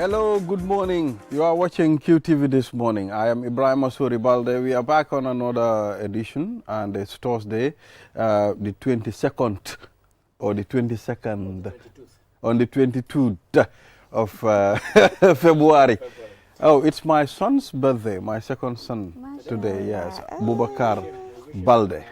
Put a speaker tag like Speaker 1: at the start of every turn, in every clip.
Speaker 1: Hello, good morning. You are watching QTV this morning. I am Ibrahim Asuri Balde. We are back on another edition, and it's Thursday, the 22nd or the 22nd, on the 22nd of February. Oh, it's my son's birthday, my second son today, yes, Bubakar Balde.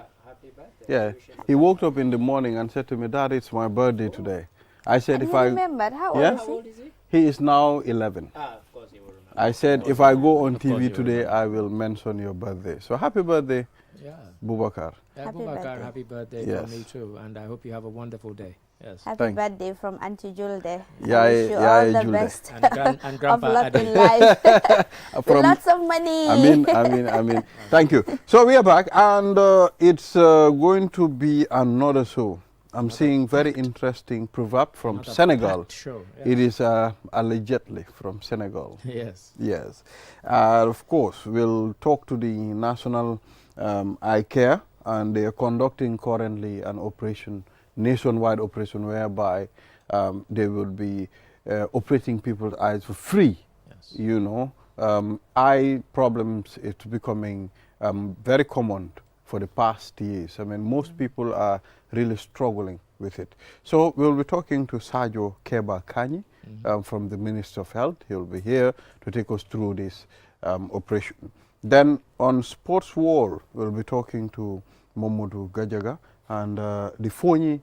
Speaker 1: Yeah, he woke up in the morning and said to me, Dad, it's my birthday today. I said,
Speaker 2: And
Speaker 1: if
Speaker 2: he
Speaker 1: I
Speaker 2: remembered. How old is he?
Speaker 1: He is now 11.
Speaker 3: Of course he will remember.
Speaker 1: I said, if I go on TV today, I will mention your birthday. So happy birthday,
Speaker 3: Yeah.
Speaker 1: Bubakar.
Speaker 2: Happy
Speaker 3: Bubakar,
Speaker 2: birthday.
Speaker 3: happy birthday
Speaker 1: Yes.
Speaker 3: from me too. And I hope you have a wonderful day. Yes.
Speaker 2: Happy
Speaker 1: Thank-
Speaker 2: birthday from Auntie Julde.
Speaker 1: Yeah,
Speaker 2: I wish you
Speaker 1: yeah,
Speaker 2: all the
Speaker 1: Julde.
Speaker 2: best
Speaker 3: And
Speaker 2: of
Speaker 3: Grandpa
Speaker 2: luck
Speaker 3: Adi.
Speaker 2: in life.
Speaker 1: From
Speaker 2: Lots of money.
Speaker 1: I mean. Thank you. So we are back, and it's going to be another show. I'm seeing very interesting proverb from
Speaker 3: Another
Speaker 1: Senegal.
Speaker 3: packed show.
Speaker 1: It is allegedly from Senegal.
Speaker 3: Yes.
Speaker 1: Yes. Of course, we'll talk to the National Eye Care, and they are conducting currently an operation, nationwide operation, whereby they will be operating people's eyes for free.
Speaker 3: Yes.
Speaker 1: You know, eye problems is becoming very common for the past years. I mean, most people are really struggling with it. So we'll be talking to Sajo Keba Kanyi from the Ministry of Health. He'll be here to take us through this operation. Then on Sports Wall, we'll be talking to Momodu Gajaga, and the Fonyi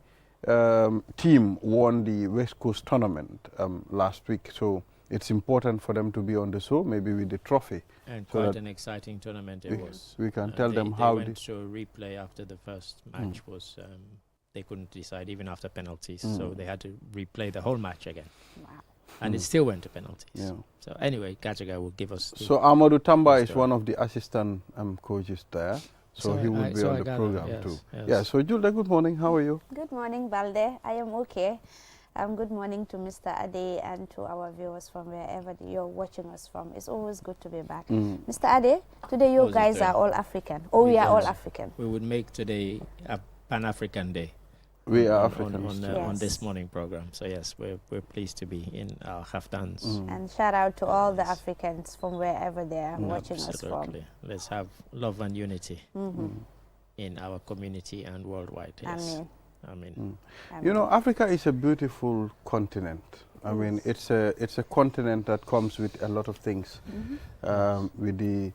Speaker 1: team won the West Coast tournament last week. So it's important for them to be on the show, maybe with the trophy.
Speaker 3: And
Speaker 1: So
Speaker 3: quite
Speaker 1: that
Speaker 3: an exciting tournament it was.
Speaker 1: We can tell them
Speaker 3: they
Speaker 1: how
Speaker 3: went to replay after the first match was they couldn't decide even after penalties, so they had to replay the whole match again.
Speaker 2: Wow.
Speaker 3: And it still went to penalties.
Speaker 1: Yeah.
Speaker 3: So anyway, Gajaga will give us.
Speaker 1: So Amadou Tamba is
Speaker 3: story.
Speaker 1: one of the assistant coaches there. So he will be on the program too. Yeah, so Julda, good morning. How are you?
Speaker 2: Good morning, Balde. I am okay. Good morning to Mr. Ade and to our viewers from wherever you're watching us from. It's always good to be back. Mr. Ade, today you
Speaker 3: How's it
Speaker 2: guys
Speaker 3: going?
Speaker 2: are all African. Oh, we are all African.
Speaker 3: We would make today a Pan-African Day.
Speaker 1: We are
Speaker 3: on-
Speaker 1: Africans.
Speaker 3: on
Speaker 2: Yes.
Speaker 3: this morning program. So yes, we're pleased to be in our kaftans.
Speaker 2: And shout out to all the
Speaker 3: Yes.
Speaker 2: Africans from wherever they are watching us from.
Speaker 3: Absolutely. Let's have love and unity in our community and worldwide. Yes.
Speaker 2: Amen.
Speaker 3: I mean,
Speaker 1: You know,
Speaker 2: Amen.
Speaker 1: Africa is a beautiful continent. I mean, it's a continent that comes with a lot of things, with the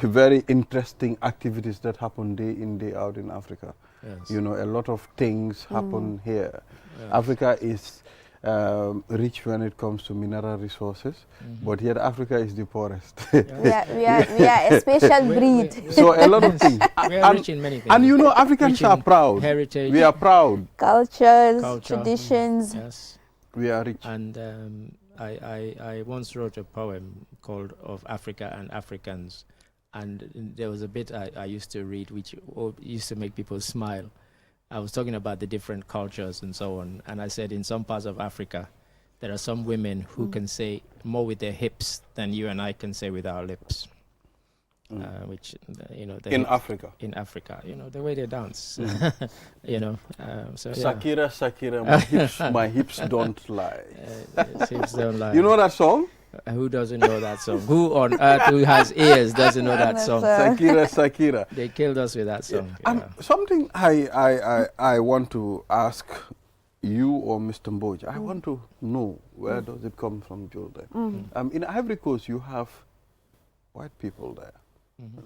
Speaker 1: very interesting activities that happen day in, day out in Africa.
Speaker 3: yes.
Speaker 1: You know, a lot of things happen here.
Speaker 3: Yes.
Speaker 1: Africa is rich when it comes to mineral resources, but yet Africa is the poorest.
Speaker 2: We are a special breed.
Speaker 1: So a lot of things.
Speaker 3: We are rich in many things.
Speaker 1: And you know, Africans
Speaker 3: Rich
Speaker 1: are
Speaker 3: in
Speaker 1: proud.
Speaker 3: heritage.
Speaker 1: We are proud.
Speaker 2: Cultures,
Speaker 3: Culture.
Speaker 2: traditions.
Speaker 3: Yes.
Speaker 1: We are rich.
Speaker 3: And I once wrote a poem called Of Africa and Africans. And there was a bit I used to read which used to make people smile. I was talking about the different cultures and so on. And I said in some parts of Africa, there are some women who can say more with their hips than you and I can say with our lips. Which, you know, the
Speaker 1: In
Speaker 3: hips-
Speaker 1: Africa.
Speaker 3: in Africa, you know, the way they dance, you know, so yeah.
Speaker 1: Sakira, my hips don't lie.
Speaker 3: Hips don't lie.
Speaker 1: You know that song?
Speaker 3: Who doesn't know that song? Who on earth who has ears doesn't know that song?
Speaker 1: Sakira.
Speaker 3: They killed us with that song.
Speaker 1: And
Speaker 3: yeah.
Speaker 1: something I want to ask you or Mr. Mboja, I want to know, where does it come from, Julde? In Ivory Coast, you have white people there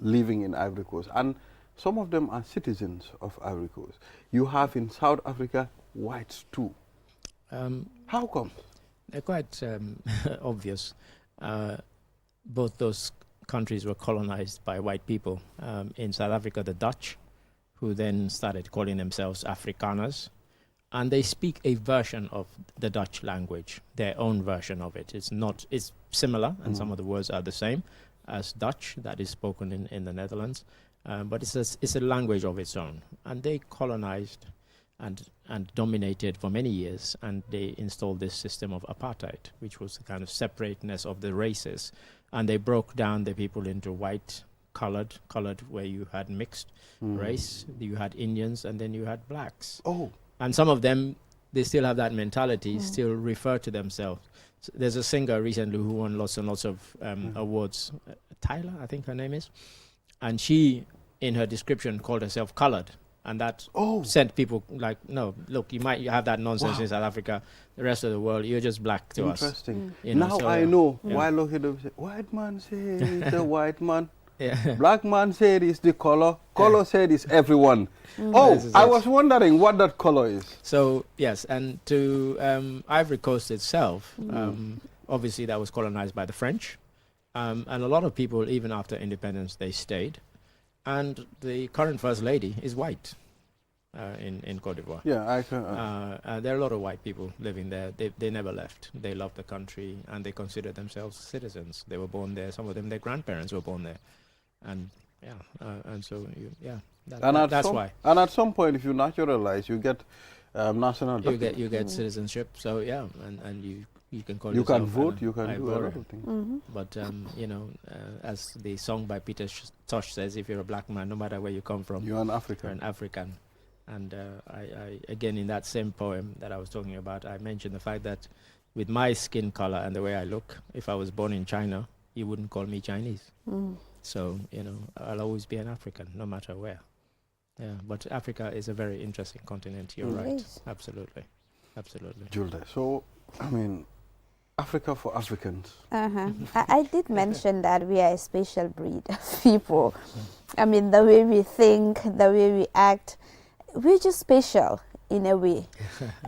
Speaker 1: living in Ivory Coast, and some of them are citizens of Ivory Coast. You have in South Africa whites too. How come?
Speaker 3: They're quite obvious. Both those countries were colonized by white people. In South Africa, the Dutch, who then started calling themselves Afrikaners. And they speak a version of the Dutch language, their own version of it. It's similar, and some of the words are the same as Dutch that is spoken in the Netherlands. But it's a language of its own. And they colonized and dominated for many years, and they installed this system of apartheid, which was the kind of separateness of the races. And they broke down the people into white, colored where you had mixed race, you had Indians, and then you had blacks.
Speaker 1: Oh.
Speaker 3: And some of them they still have that mentality, still refer to themselves. So there's a singer recently who won lots and lots of awards, Tyler, I think her name is, and she, in her description, called herself colored. And that sent people like, no, look, you have that nonsense in South Africa. The rest of the world, you're just black to us.
Speaker 1: Interesting.
Speaker 3: You know,
Speaker 1: Now
Speaker 3: so,
Speaker 1: I know why look at them say, white man said it's the white man. Black man said it's the color. Color said it's everyone. I was wondering what that color is.
Speaker 3: So, yes, and to Ivory Coast itself, obviously that was colonized by the French. And a lot of people, even after independence, they stayed. And the current First Lady is white in Cote d'Ivoire.
Speaker 1: Yeah, I can.
Speaker 3: There are a lot of white people living there. They never left. They love the country and they consider themselves citizens. They were born there. Some of them, their grandparents were born there. And and so, that's why.
Speaker 1: And at some point, if you naturalize, you get national.
Speaker 3: You get citizenship. So, and you can call
Speaker 1: you
Speaker 3: yourself.
Speaker 1: You can vote, you can do a lot of things.
Speaker 3: But, as the song by Peter Tosh says, if you're a black man, no matter where you come from,
Speaker 1: you're an African.
Speaker 3: You're an African. And I again, in that same poem that I was talking about, I mentioned the fact that with my skin color and the way I look, if I was born in China, you wouldn't call me Chinese. So, I'll always be an African, no matter where. Yeah, but Africa is a very interesting continent. You're right. Absolutely.
Speaker 1: Julde, so, I mean, Africa for Africans.
Speaker 2: I did mention that we are a special breed of people. I mean, the way we think, the way we act, we're just special in a way.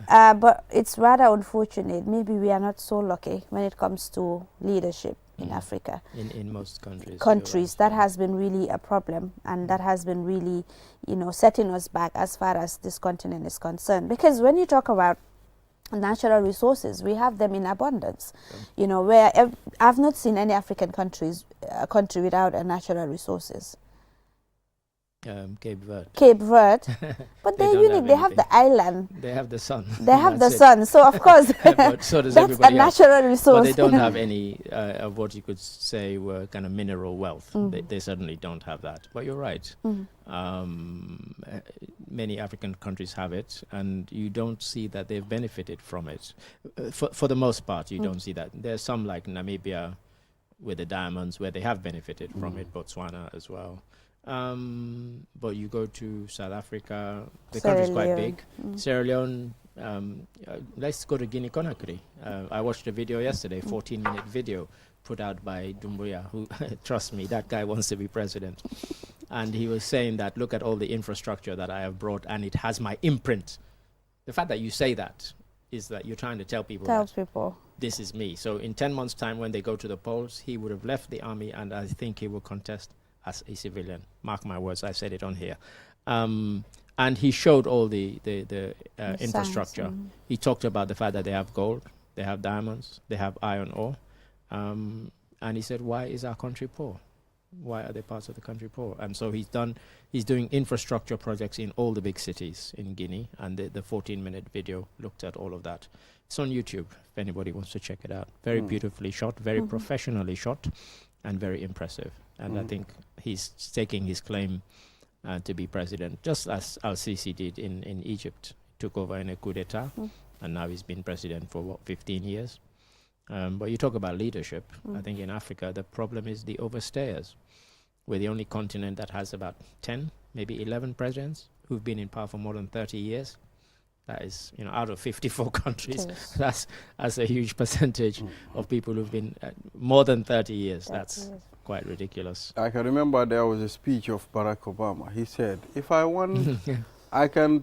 Speaker 2: But it's rather unfortunate. Maybe we are not so lucky when it comes to leadership in Africa.
Speaker 3: In most countries.
Speaker 2: Countries, that has been really a problem, and that has been really, setting us back as far as this continent is concerned. Because when you talk about natural resources, we have them in abundance. Where I've not seen any African country without a natural resources.
Speaker 3: Cape Verde.
Speaker 2: But they're unique. They have the island.
Speaker 3: They have the sun.
Speaker 2: They have the sun. So of course,
Speaker 3: but so does
Speaker 2: that's a natural resource.
Speaker 3: But they don't have any of what you could say were kind of mineral wealth. They certainly don't have that. But you're right. Many African countries have it, and you don't see that they've benefited from it. For the most part, you don't see that. There's some like Namibia with the diamonds where they have benefited from it, Botswana as well. But you go to South Africa, the country's quite big. Sierra Leone, let's go to Guinea-Conakry. I watched a video yesterday, 14-minute video put out by Doumbouya, who, trust me, that guy wants to be president. And he was saying that, look at all the infrastructure that I have brought, and it has my imprint. The fact that you say that is that you're trying to tell people this is me. So in 10 months' time, when they go to the polls, he would have left the army, and I think he will contest as a civilian. Mark my words, I said it on here. And he showed all the infrastructure. He talked about the fact that they have gold, they have diamonds, they have iron ore. And he said, why is our country poor? Why are they parts of the country poor? And so he's doing infrastructure projects in all the big cities in Guinea, and the 14-minute video looked at all of that. It's on YouTube if anybody wants to check it out. Very beautifully shot, very professionally shot, and very impressive. And I think he's taking his claim to be president, just as Al-Sisi did in Egypt. Took over in a coup d'etat, and now he's been president for, 15 years? But you talk about leadership. I think in Africa, the problem is the overstayers. We're the only continent that has about 10, maybe 11 presidents who've been in power for more than 30 years. That is, out of 54 countries, that's a huge percentage of people who've been more than 30 years. That's quite ridiculous.
Speaker 1: I can remember there was a speech of Barack Obama. He said, if I want, I can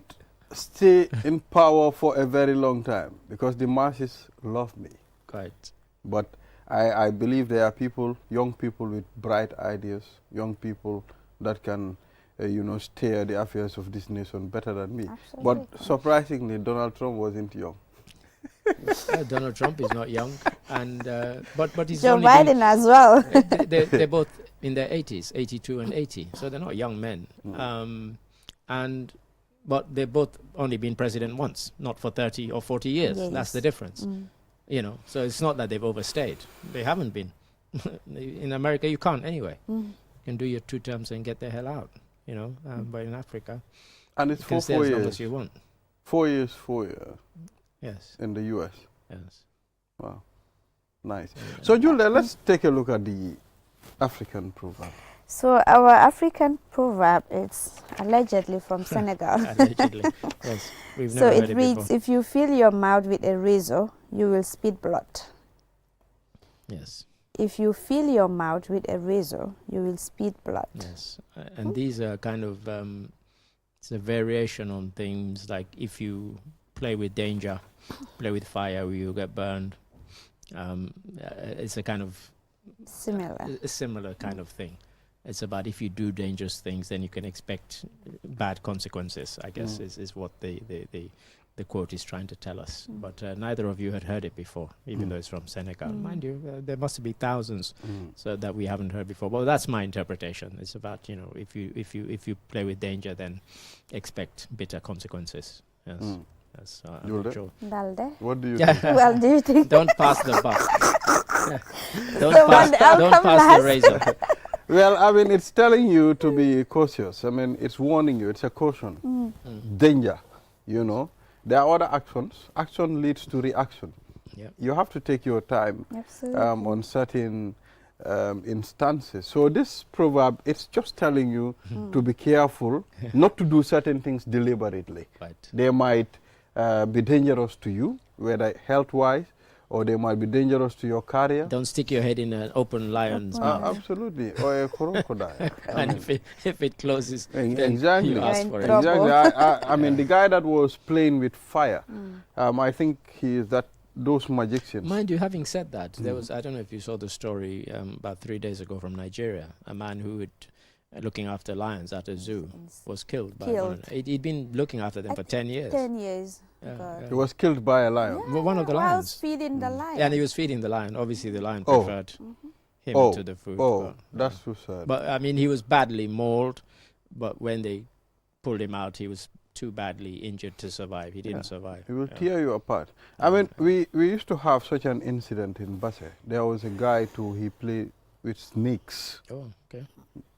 Speaker 1: stay in power for a very long time because the masses love me.
Speaker 3: Quite.
Speaker 1: But I believe there are young people with bright ideas, young people that can steer the affairs of this nation better than me.
Speaker 2: Absolutely.
Speaker 1: But surprisingly, Donald Trump wasn't young.
Speaker 3: Donald Trump is not young, and but he's
Speaker 2: Joe
Speaker 3: only
Speaker 2: Biden as well.
Speaker 3: they're both in their 80s, 82 and 80, so they're not young men. But they've both only been president once, not for 30 or 40 years.
Speaker 2: Yes.
Speaker 3: That's the difference. So it's not that they've overstayed. They haven't been. In America, you can't anyway. You can do your 2 terms and get the hell out. But in Africa,
Speaker 1: and it's
Speaker 3: you can stay as long as you want.
Speaker 1: 4 years, 4 years
Speaker 3: Yes.
Speaker 1: in the U.S.
Speaker 3: Yes.
Speaker 1: Wow, nice.
Speaker 3: Yeah.
Speaker 1: So, Julia, let's take a look at the African proverb.
Speaker 2: So our African proverb is allegedly from Senegal.
Speaker 3: Allegedly. Yes. We've
Speaker 2: So
Speaker 3: never heard
Speaker 2: it
Speaker 3: it
Speaker 2: reads,
Speaker 3: before.
Speaker 2: if you fill your mouth with a razor, you will spit blood.
Speaker 3: Yes.
Speaker 2: If you fill your mouth with a razor, you will spit blood.
Speaker 3: Yes. And these are kind of it's a variation on things like if you play with danger, play with fire, you get burned. It's a kind of
Speaker 2: Similar.
Speaker 3: a similar kind of thing. It's about if you do dangerous things, then you can expect bad consequences, I guess, is what the quote is trying to tell us. But neither of you had heard it before, even though it's from Senegal. Mind you, there must be thousands so that we haven't heard before. Well, that's my interpretation. It's about, you know, if you play with danger, then expect bitter consequences. Yes. Yes. I'm not
Speaker 1: Julde?
Speaker 3: sure.
Speaker 2: Dalde.
Speaker 1: What do you think?
Speaker 2: Well, do you think?
Speaker 3: Don't pass the buck. don't
Speaker 2: The one
Speaker 3: pass,
Speaker 2: I'll
Speaker 3: don't
Speaker 2: come
Speaker 3: pass
Speaker 2: last.
Speaker 3: the razor.
Speaker 1: Well, I mean, it's telling you to be cautious. I mean, it's warning you. It's a caution. Danger, you know. There are other actions. Action leads to reaction.
Speaker 3: Yep.
Speaker 1: You have to take your time
Speaker 2: Absolutely.
Speaker 1: on certain instances. So this proverb, it's just telling you to be careful, not to do certain things deliberately.
Speaker 3: Right.
Speaker 1: They might be dangerous to you, whether health-wise, or they might be dangerous to your career.
Speaker 3: Don't stick your head in an open lion's mouth.
Speaker 1: Absolutely, or a crocodile.
Speaker 3: And if it closes, then
Speaker 1: Exactly.
Speaker 3: you ask
Speaker 2: You're
Speaker 3: for
Speaker 2: in
Speaker 3: it.
Speaker 2: trouble.
Speaker 1: Exactly. I mean, the guy that was playing with fire, I think he is those magicians.
Speaker 3: Mind you, having said that, there was, I don't know if you saw the story about 3 days ago from Nigeria, a man who had looking after lions at a zoo was killed by one. He'd been looking after them for 10 years.
Speaker 2: 10 years.
Speaker 3: Yeah,
Speaker 2: God.
Speaker 3: yeah.
Speaker 1: He was killed by a lion.
Speaker 3: Well, one of the
Speaker 2: While
Speaker 3: lions.
Speaker 2: feeding the lion.
Speaker 3: Yeah, and he was feeding the lion. Obviously, the lion
Speaker 1: Oh.
Speaker 3: preferred him
Speaker 1: Oh.
Speaker 3: to the food.
Speaker 1: Oh, that's too sad.
Speaker 3: But I mean, he was badly mauled, but when they pulled him out, he was too badly injured to survive. He didn't survive.
Speaker 1: He will
Speaker 3: Yeah.
Speaker 1: tear you apart. I mean, we used to have such an incident in Basse. There was a guy too, he played with snakes,
Speaker 3: Oh, okay.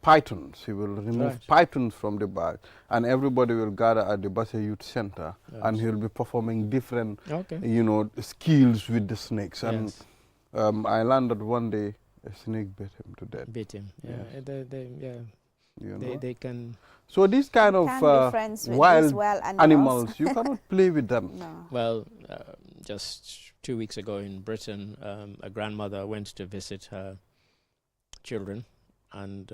Speaker 1: pythons. He will remove
Speaker 3: Right.
Speaker 1: pythons from the bag, and everybody will gather at the Basse Youth Center, and
Speaker 3: Yes.
Speaker 1: he'll be performing different,
Speaker 3: Okay.
Speaker 1: you know, skills with the snakes. And
Speaker 3: Yes.
Speaker 1: I landed one day, a snake bit him to death.
Speaker 3: Beat him. Yeah.
Speaker 1: Yes. You know?
Speaker 3: They can.
Speaker 1: So these kind of
Speaker 2: Can't be friends with these
Speaker 1: wild
Speaker 2: wild
Speaker 1: animals, you cannot play with them.
Speaker 2: No.
Speaker 3: Well, just 2 weeks ago in Britain, a grandmother went to visit her children, and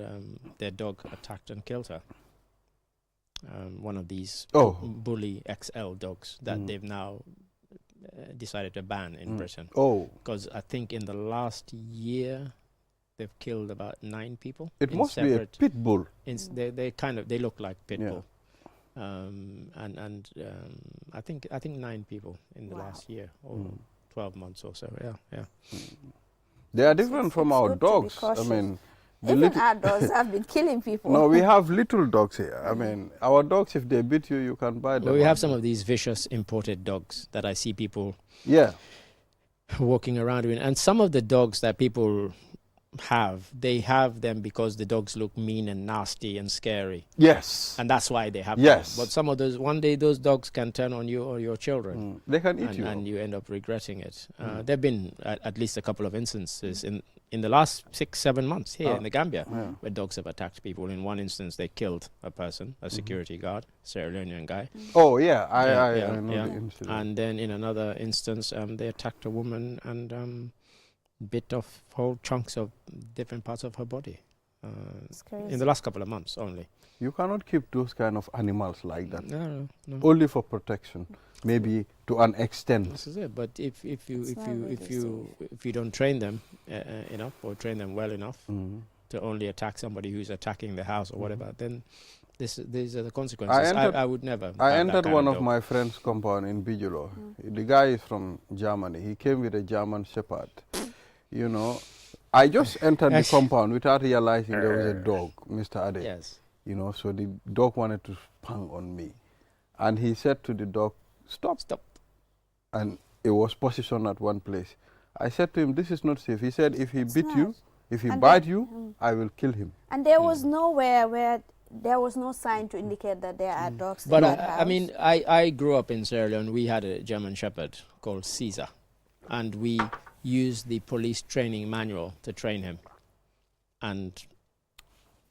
Speaker 3: their dog attacked and killed her. One of these
Speaker 1: Oh.
Speaker 3: bully XL dogs that they've now decided to ban in Britain.
Speaker 1: Oh,
Speaker 3: Because I think in the last year, they've killed about 9 people.
Speaker 1: it
Speaker 3: in
Speaker 1: must be a
Speaker 3: separate-
Speaker 1: pit bull.
Speaker 3: they look like pit
Speaker 1: Yeah.
Speaker 3: bull. I think 9 people in the
Speaker 2: Wow.
Speaker 3: last year or 12 months or so. Yeah.
Speaker 1: They are different from
Speaker 2: it's
Speaker 1: our
Speaker 2: good to be
Speaker 1: dogs. I
Speaker 2: cautious.
Speaker 1: mean, the
Speaker 2: Even
Speaker 1: little,
Speaker 2: our dogs have been killing people.
Speaker 1: no, we have little dogs here. I mean, our dogs, if they beat you, you can buy them.
Speaker 3: Well, we have some of these vicious imported dogs that I see people
Speaker 1: Yeah,
Speaker 3: walking around with, and some of the dogs that people they have them because the dogs look mean and nasty and scary,
Speaker 1: yes.
Speaker 3: and that's why they have
Speaker 1: Yes.
Speaker 3: them. But some of those, one day those dogs can turn on you or your children.
Speaker 1: They can eat
Speaker 3: And
Speaker 1: you.
Speaker 3: you end up regretting it. There have been at least a couple of instances in the last 6-7 months here in the Gambia
Speaker 1: Yeah.
Speaker 3: where dogs have attacked people. In one instance, they killed a person, a security guard, Sierra Leonean guy.
Speaker 1: Oh, yeah, I know
Speaker 3: yeah.
Speaker 1: the incident.
Speaker 3: And then in another instance, they attacked a woman and bit off whole chunks of different parts of her body.
Speaker 2: It's crazy.
Speaker 3: In the last couple of months only.
Speaker 1: You cannot keep those kind of animals like that.
Speaker 3: No.
Speaker 1: Only for protection, maybe to an extent.
Speaker 3: This is it. But if
Speaker 2: It's not really
Speaker 3: you don't train them enough or train them well enough
Speaker 1: Mm.
Speaker 3: to only attack somebody who's attacking the house or whatever, then these are the
Speaker 1: I
Speaker 3: consequences.
Speaker 1: entered-
Speaker 3: I would never.
Speaker 1: I
Speaker 3: have that
Speaker 1: entered
Speaker 3: kind
Speaker 1: one of
Speaker 3: dog.
Speaker 1: my friend's compound in Bigelow. The guy is from Germany. He came with a German Shepherd. You know, I just entered the
Speaker 3: Yes.
Speaker 1: compound without realizing there was a dog, Mr. Ade.
Speaker 3: Yes.
Speaker 1: You know, so the dog wanted to spang on me. And he said to the dog, stop.
Speaker 3: Stop.
Speaker 1: And it was positioned at one place. I said to him, this is not safe. He said, if he beat you,
Speaker 2: not.
Speaker 1: if he
Speaker 2: And
Speaker 1: bite
Speaker 2: then-
Speaker 1: you, I will kill him.
Speaker 2: And there was nowhere where there was no sign to indicate that there are dogs
Speaker 3: But
Speaker 2: in that house.
Speaker 3: I mean, I grew up in Sierra Leone. We had a German Shepherd called Caesar, and we used the police training manual to train him. And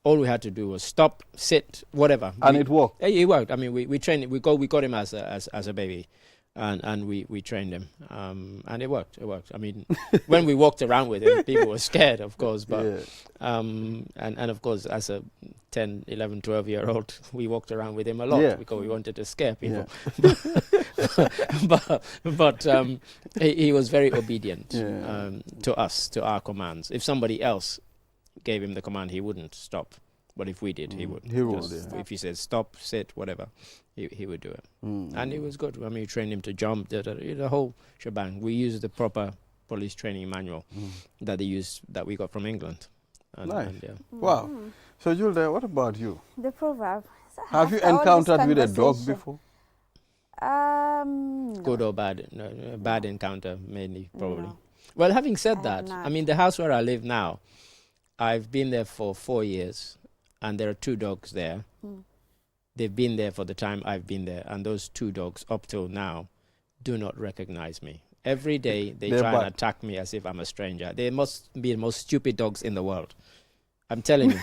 Speaker 3: all we had to do was stop, sit, whatever.
Speaker 1: And it worked.
Speaker 3: It worked. I mean, we trained him. We got him as a baby, and we trained him, and it worked. It worked. I mean, when we walked around with him, people were scared, of course, but
Speaker 1: Yeah.
Speaker 3: and of course, as a 10, 11, 12-year-old, we walked around with him a lot
Speaker 1: Yeah.
Speaker 3: because we wanted to scare people.
Speaker 1: Yeah.
Speaker 3: but he was very obedient
Speaker 1: Yeah.
Speaker 3: to us, to our commands. If somebody else gave him the command, he wouldn't stop. But if we did, he would.
Speaker 1: He would,
Speaker 3: Just
Speaker 1: yeah.
Speaker 3: If he said stop, sit, whatever, he would do it.
Speaker 1: Mm.
Speaker 3: And it was good. I mean, we trained him to jump, the whole shebang. We used the proper police training manual that they used, that we got from England. And,
Speaker 1: Nice.
Speaker 3: and, yeah.
Speaker 1: Wow. So, Julde, what about you?
Speaker 2: The proverb. So
Speaker 1: Have you
Speaker 2: after all this
Speaker 1: encountered with a dog
Speaker 2: conversation-
Speaker 1: before?
Speaker 2: No.
Speaker 3: Good or bad? No, bad encounter, mainly, probably.
Speaker 2: No.
Speaker 3: Well, having said
Speaker 2: I have
Speaker 3: that,
Speaker 2: not.
Speaker 3: I mean, the house where I live now, I've been there for 4 years, and there are 2 dogs there.
Speaker 2: Mm.
Speaker 3: They've been there for the time I've been there, and those 2 dogs, up till now, do not recognize me. Every day they
Speaker 1: They're
Speaker 3: try and
Speaker 1: bad.
Speaker 3: attack me as if I'm a stranger. They must be the most stupid dogs in the world. I'm telling you.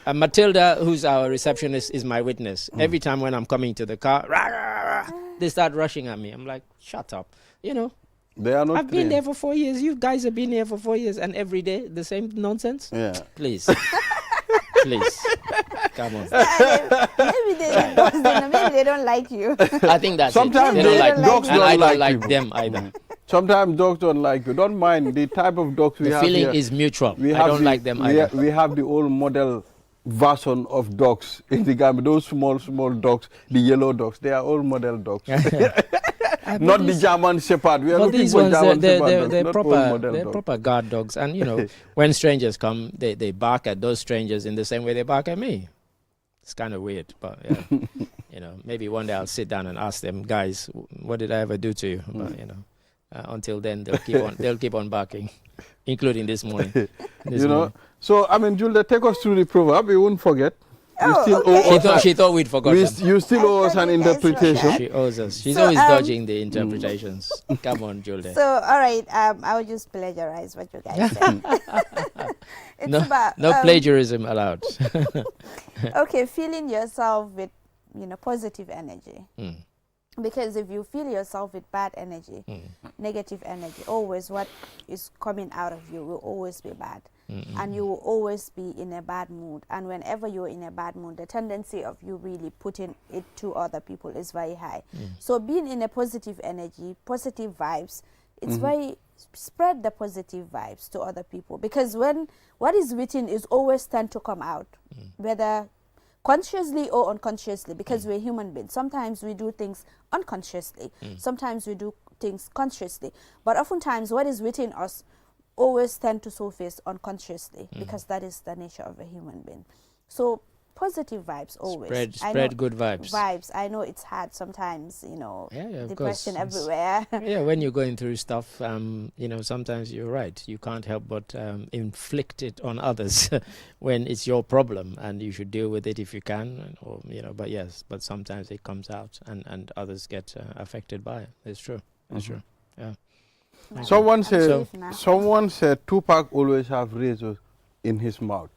Speaker 3: And Matilda, who's our receptionist, is my witness. Every time when I'm coming to the car, rah, rah, rah, they start rushing at me. I'm like, shut up. You know,
Speaker 1: They are not
Speaker 3: I've been there
Speaker 1: trained.
Speaker 3: for 4 years. You guys have been here for 4 years, and every day the same nonsense.
Speaker 1: Yeah.
Speaker 3: Please, please, come on.
Speaker 2: Maybe they don't, maybe they don't like you.
Speaker 3: I think that's
Speaker 1: Sometimes
Speaker 3: it. They don't
Speaker 1: they-
Speaker 3: like me,
Speaker 1: dogs
Speaker 3: and
Speaker 1: don't
Speaker 3: I don't
Speaker 1: like
Speaker 3: like
Speaker 1: people.
Speaker 3: them either.
Speaker 1: Sometimes dogs don't like you. Don't mind the type of dogs we
Speaker 3: The
Speaker 1: have
Speaker 3: feeling
Speaker 1: here.
Speaker 3: is mutual.
Speaker 1: We
Speaker 3: I
Speaker 1: have
Speaker 3: don't
Speaker 1: the-
Speaker 3: like them
Speaker 1: we
Speaker 3: either.
Speaker 1: we have the old model version of dogs in the Gambia. Those small dogs, the yellow dogs. They are old model dogs. Not the German Shepherd. We are
Speaker 3: But
Speaker 1: looking
Speaker 3: these
Speaker 1: for
Speaker 3: ones,
Speaker 1: German
Speaker 3: they're,
Speaker 1: Shepherd
Speaker 3: they're,
Speaker 1: dogs,
Speaker 3: they're
Speaker 1: not old
Speaker 3: proper,
Speaker 1: model
Speaker 3: they're
Speaker 1: dogs.
Speaker 3: proper guard dogs. And, you know, when strangers come, they bark at those strangers in the same way they bark at me. It's kind of weird, but, yeah. You know, maybe one day I'll sit down and ask them, guys, what did I ever do to you? But, you know, until then, they'll keep on barking, including this morning.
Speaker 1: You know, so I mean, Julia, take us through the proverb. We won't forget. You
Speaker 2: Oh,
Speaker 1: still
Speaker 2: okay.
Speaker 1: owe us
Speaker 3: She thought we'd forgotten.
Speaker 1: you still owe us
Speaker 2: I
Speaker 1: an
Speaker 2: thought you guys
Speaker 1: interpretation.
Speaker 2: forgot.
Speaker 3: She owes us. She's
Speaker 2: So,
Speaker 3: always dodging the interpretations. Come on, Julia.
Speaker 2: So, all right, I will just plagiarize what you guys said. It's
Speaker 3: No,
Speaker 2: about
Speaker 3: no plagiarism allowed.
Speaker 2: okay, feeling yourself with positive energy.
Speaker 3: Mm.
Speaker 2: Because if you feel yourself with bad energy, negative energy, always what is coming out of you will always be bad. And you will always be in a bad mood. And whenever you're in a bad mood, the tendency of you really putting it to other people is very high. So being in a positive energy, positive vibes, it's very, spread the positive vibes to other people. Because when what is written is always tend to come out, whether consciously or unconsciously, because we're human beings. Sometimes we do things unconsciously. Sometimes we do things consciously. But oftentimes what is within us always tend to surface unconsciously, because that is the nature of a human being. So positive vibes always. I
Speaker 3: Spread
Speaker 2: know
Speaker 3: good vibes.
Speaker 2: Vibes. I know it's hard sometimes,
Speaker 3: Yeah, of
Speaker 2: depression
Speaker 3: course.
Speaker 2: everywhere.
Speaker 3: Yeah, when you're going through stuff, sometimes you're right. You can't help but inflict it on others when it's your problem, and you should deal with it if you can. Or but sometimes it comes out, and others get affected by it. It's true. It's true. Yeah.
Speaker 1: Someone
Speaker 2: I'm
Speaker 1: said,
Speaker 2: safe now.
Speaker 1: Tupac always have razors in his mouth.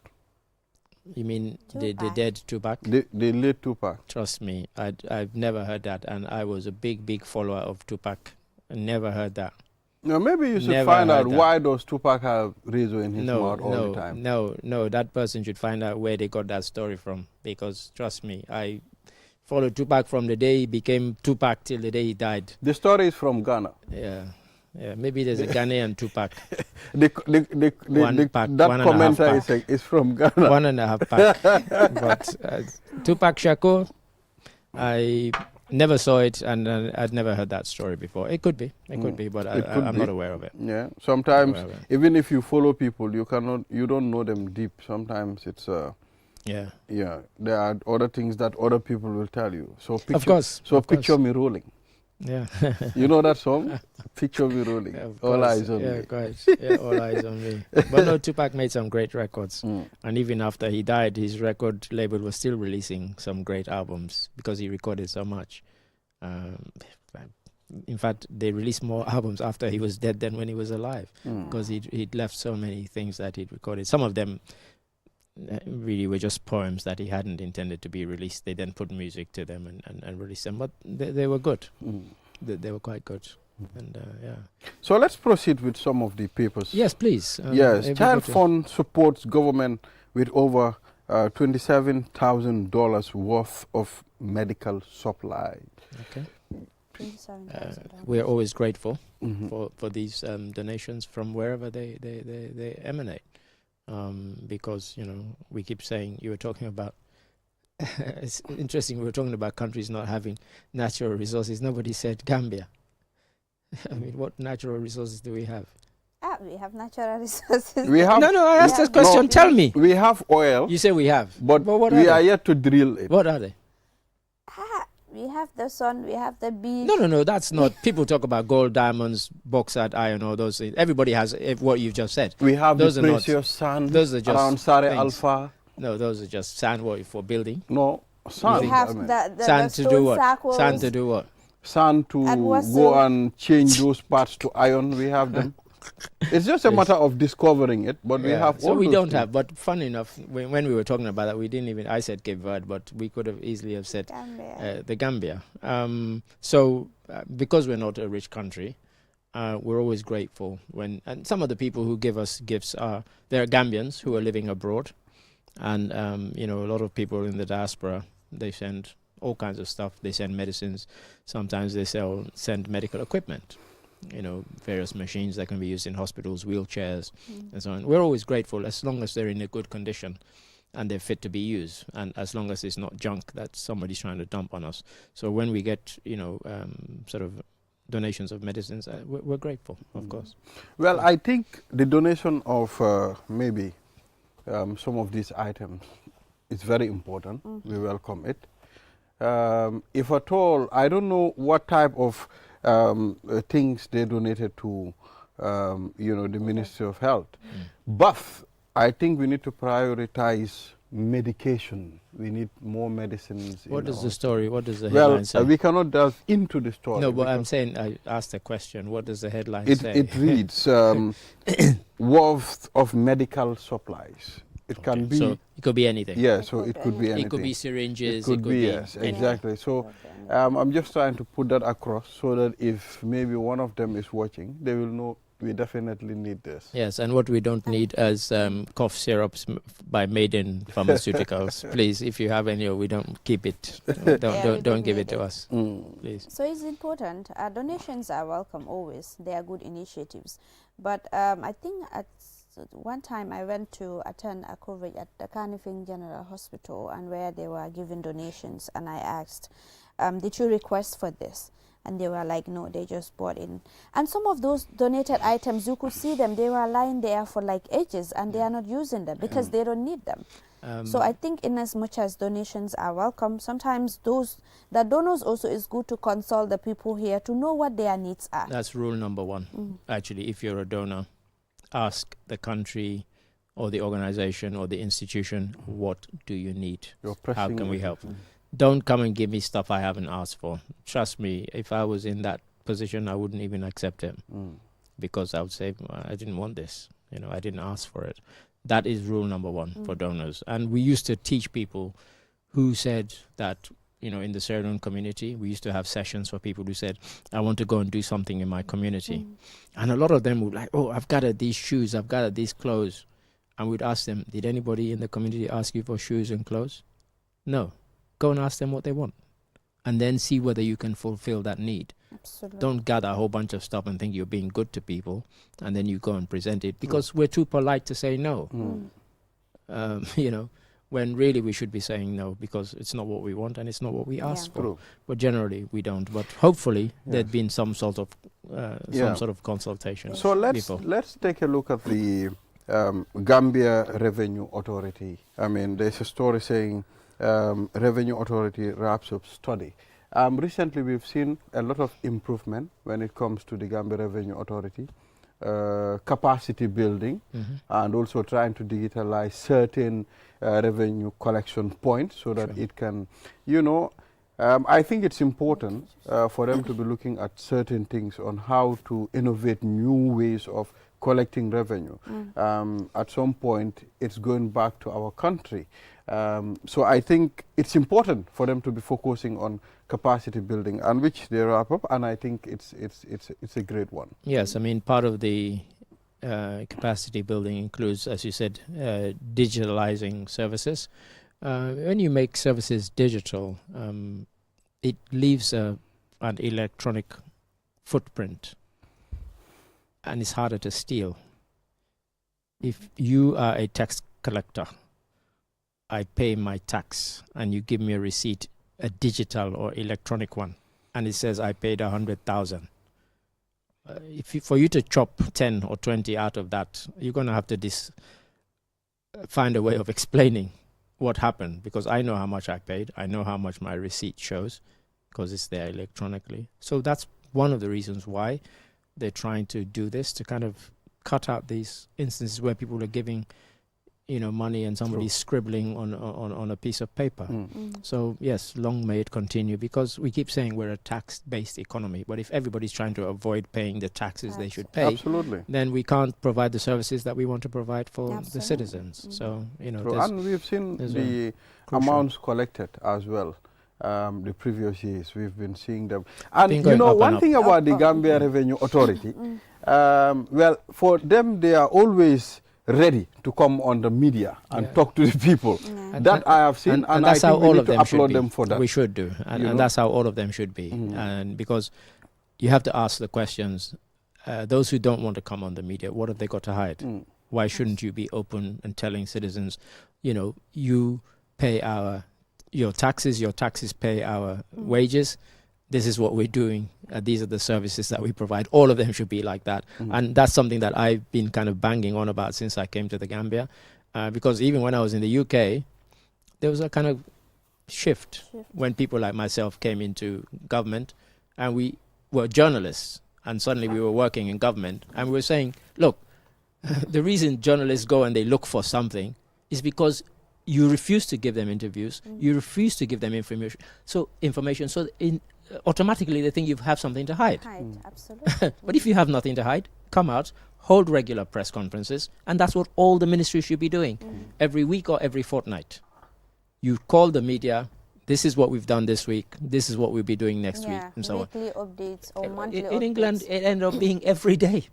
Speaker 3: You mean the
Speaker 2: Tupac.
Speaker 3: dead Tupac?
Speaker 1: The late Tupac.
Speaker 3: Trust me, I've never heard that, and I was a big follower of Tupac. I never heard that.
Speaker 1: Now maybe you should
Speaker 3: Never
Speaker 1: find out
Speaker 3: heard that.
Speaker 1: why does Tupac have razor in his mouth all the time.
Speaker 3: No. That person should find out where they got that story from, because trust me, I followed Tupac from the day he became Tupac till the day he died.
Speaker 1: The story is from Ghana.
Speaker 3: Yeah. Maybe there's a Ghanaian Tupac.
Speaker 1: That
Speaker 3: pack,
Speaker 1: commenter is from Ghana.
Speaker 3: 1.5 pack. But Tupac Shakur, I never saw it, and I'd never heard that story before. It could be, but I'm not aware of it.
Speaker 1: Yeah. Sometimes,
Speaker 3: Not aware of it.
Speaker 1: even if you follow people, you don't know them deep. Sometimes it's
Speaker 3: Yeah.
Speaker 1: there are other things that other people will tell you. So picture,
Speaker 3: Of course.
Speaker 1: picture me rolling.
Speaker 3: Yeah.
Speaker 1: You know that song? Picture me rolling.
Speaker 3: Of
Speaker 1: All
Speaker 3: course.
Speaker 1: eyes on
Speaker 3: Yeah,
Speaker 1: me.
Speaker 3: quite. Yeah, all eyes on me. But no, Tupac made some great records.
Speaker 1: Mm.
Speaker 3: And even after he died, his record label was still releasing some great albums because he recorded so much. Um, in fact, they released more albums after he was dead than when he was alive
Speaker 1: Mm.
Speaker 3: because he'd left so many things that he'd recorded. Some of them really were just poems that he hadn't intended to be released. They then put music to them and released them. But they were good.
Speaker 1: Mm.
Speaker 3: They were quite good. And yeah.
Speaker 1: So let's proceed with some of the papers.
Speaker 3: Yes, please.
Speaker 1: Yes,
Speaker 3: able
Speaker 1: Child
Speaker 3: to-
Speaker 1: Fund supports government with over $27,000 worth of medical supply.
Speaker 3: Okay.
Speaker 2: $27,000.
Speaker 3: We're always grateful
Speaker 1: Mhm.
Speaker 3: for these donations from wherever they emanate. Because, you know, we keep saying, you were talking about, it's interesting, we were talking about countries not having natural resources. Nobody said Gambia. I mean, what natural resources do we have?
Speaker 2: We have natural resources.
Speaker 1: We have,
Speaker 3: No, I asked
Speaker 2: Yeah.
Speaker 3: this question.
Speaker 1: No.
Speaker 3: Tell me.
Speaker 1: we have oil,
Speaker 3: You say we have.
Speaker 1: but
Speaker 3: what
Speaker 1: we
Speaker 3: are
Speaker 1: are
Speaker 3: they?
Speaker 1: yet to drill it.
Speaker 3: What are they?
Speaker 2: We have the sun, we have the beach.
Speaker 3: No, that's not. People talk about gold, diamonds, bauxite, iron, all those things. Everybody has what you've just said.
Speaker 1: We have
Speaker 3: Those
Speaker 1: the
Speaker 3: are not-
Speaker 1: precious sand
Speaker 3: those are just
Speaker 1: around Sare
Speaker 3: things.
Speaker 1: Alpha.
Speaker 3: No, those are just sand for building.
Speaker 1: No, sand.
Speaker 2: We
Speaker 3: think-
Speaker 2: have
Speaker 1: I mean,
Speaker 2: the
Speaker 3: Sand to do
Speaker 2: stone
Speaker 3: what?
Speaker 2: circles.
Speaker 3: Sand to do what?
Speaker 1: sand to
Speaker 2: And what's
Speaker 1: go
Speaker 2: the-
Speaker 1: and change those parts to iron. We have them. It's just a
Speaker 3: Yes.
Speaker 1: matter of discovering it, but we
Speaker 3: Yeah,
Speaker 1: have
Speaker 3: so
Speaker 1: all
Speaker 3: we
Speaker 1: those
Speaker 3: don't
Speaker 1: things.
Speaker 3: have. But funny enough, when we were talking about that, we didn't even. I said Cape Verde, but we could have easily have said
Speaker 2: Gambia.
Speaker 3: the Gambia. Because we're not a rich country, we're always grateful when. And some of the people who give us gifts they're Gambians who are living abroad, and you know, a lot of people in the diaspora, they send all kinds of stuff. They send medicines. Sometimes they send medical equipment. You know, various machines that can be used in hospitals, wheelchairs, and so on. We're always grateful as long as they're in a good condition and they're fit to be used, and as long as it's not junk that somebody's trying to dump on us. So when we get, you know, sort of donations of medicines, we're grateful, of course.
Speaker 1: Well, I think the donation of maybe some of these items is very important. We welcome it. If at all, I don't know what type of things they donated to, you know, the Ministry of Health. But I think we need to prioritize medication. We need more medicines.
Speaker 3: What
Speaker 1: in
Speaker 3: is
Speaker 1: our-
Speaker 3: the story? What does the
Speaker 1: Well,
Speaker 3: headline say?
Speaker 1: we cannot delve into the story.
Speaker 3: No, but I'm
Speaker 1: because
Speaker 3: saying, I asked a question. What does the headline
Speaker 1: it,
Speaker 3: say?
Speaker 1: it reads worth of medical supplies. It can be,
Speaker 3: So it could be anything.
Speaker 1: yeah, so it could be anything.
Speaker 3: It could be syringes.
Speaker 1: It could be, yes,
Speaker 3: anything.
Speaker 1: exactly. So I'm just trying to put that across so that if maybe one of them is watching, they will know we definitely need this.
Speaker 3: Yes, and what we don't need is cough syrups by Maiden Pharmaceuticals. Please, if you have any, or we don't keep it.
Speaker 2: we
Speaker 3: Don't
Speaker 2: don't
Speaker 3: give
Speaker 2: need
Speaker 3: it to
Speaker 2: it.
Speaker 3: us,
Speaker 1: Mm.
Speaker 3: please.
Speaker 2: So it's important. Donations are welcome always. They are good initiatives. But I think at one time I went to attend a coverage at the Carnifing General Hospital, and where they were giving donations, and I asked, did you request for this? And they were like, no, they just bought in. And some of those donated items, you could see them, they were lying there for like ages, and they are not using them because they don't need them. So I think in as much as donations are welcome, sometimes the donors also is good to consult the people here to know what their needs are.
Speaker 3: That's rule number one. Actually, if you're a donor, ask the country or the organization or the institution, what do you need?
Speaker 1: You're
Speaker 3: How
Speaker 1: pressing
Speaker 3: can we
Speaker 1: it.
Speaker 3: help? Don't come and give me stuff I haven't asked for. Trust me, if I was in that position, I wouldn't even accept it
Speaker 1: Mm.
Speaker 3: because I would say, "Well, I didn't want this. You know, I didn't ask for it." That is rule number one for donors. And we used to teach people who said that, you know, in the Sierra Leone community, we used to have sessions for people who said, I want to go and do something in my community. And a lot of them would like, oh, I've got these shoes, I've got these clothes. And we'd ask them, did anybody in the community ask you for shoes and clothes? No. Go and ask them what they want. And then see whether you can fulfill that need.
Speaker 2: Absolutely.
Speaker 3: Don't gather a whole bunch of stuff and think you're being good to people, and then you go and present it because we're too polite to say no. You know, when really we should be saying no because it's not what we want and it's not what we asked for.
Speaker 1: True.
Speaker 3: But generally we don't. But hopefully there'd
Speaker 1: Yes.
Speaker 3: been some sort of
Speaker 1: Yeah.
Speaker 3: consultation.
Speaker 1: So let's take a look at the Gambia Revenue Authority. I mean, there's a story saying Revenue Authority wraps up study. Recently, we've seen a lot of improvement when it comes to the Gambia Revenue Authority, capacity building, and also trying to digitalize certain revenue collection points so that it can, I think it's important for them to be looking at certain things on how to innovate new ways of collecting revenue. At some point, it's going back to our country. So I think it's important for them to be focusing on capacity building, and which they wrap up, and I think it's a great one.
Speaker 3: Yes, I mean, part of the capacity building includes, as you said, digitalizing services. When you make services digital, it leaves an electronic footprint, and it's harder to steal. If you are a tax collector, I pay my tax, and you give me a receipt, a digital or electronic one, and it says I paid 100,000. For you to chop 10 or 20 out of that, you're going to have to find a way of explaining what happened, because I know how much I paid. I know how much my receipt shows because it's there electronically. So that's one of the reasons why they're trying to do this, to kind of cut out these instances where people are giving money and somebody's scribbling on a piece of paper. So yes, long may it continue, because we keep saying we're a tax-based economy, but if everybody's trying to avoid paying the taxes they should pay, then we can't provide the services that we want to provide for the citizens. So
Speaker 1: and we've seen the amounts collected as well. The previous years we've been seeing them, and one thing about the Gambia Revenue Authority, well, for them, they are always ready to come on the media and talk to the people. That I have seen, and
Speaker 3: that's
Speaker 1: I
Speaker 3: how
Speaker 1: think we
Speaker 3: all
Speaker 1: need
Speaker 3: of
Speaker 1: to
Speaker 3: them
Speaker 1: applaud
Speaker 3: should be.
Speaker 1: them for that.
Speaker 3: We should do, and that's how all of them should be. And because you have to ask the questions, those who don't want to come on the media, what have they got to hide? Why shouldn't you be open and telling citizens, you pay your taxes pay our wages, this is what we're doing, these are the services that we provide. All of them should be like that. And that's something that I've been kind of banging on about since I came to the Gambia, because even when I was in the UK, there was a kind of shift when people like myself came into government, and we were journalists, and suddenly we were working in government, and we were saying, look, the reason journalists go and they look for something is because you refuse to give them interviews, you refuse to give them information. So automatically they think you have something to hide.
Speaker 2: Absolutely.
Speaker 3: But if you have nothing to hide, come out, hold regular press conferences, and that's what all the ministries should be doing, every week or every fortnight. You call the media, this is what we've done this week, this is what we'll be doing next week, and so on.
Speaker 2: Weekly updates or monthly updates.
Speaker 3: In England, it ended up being every day.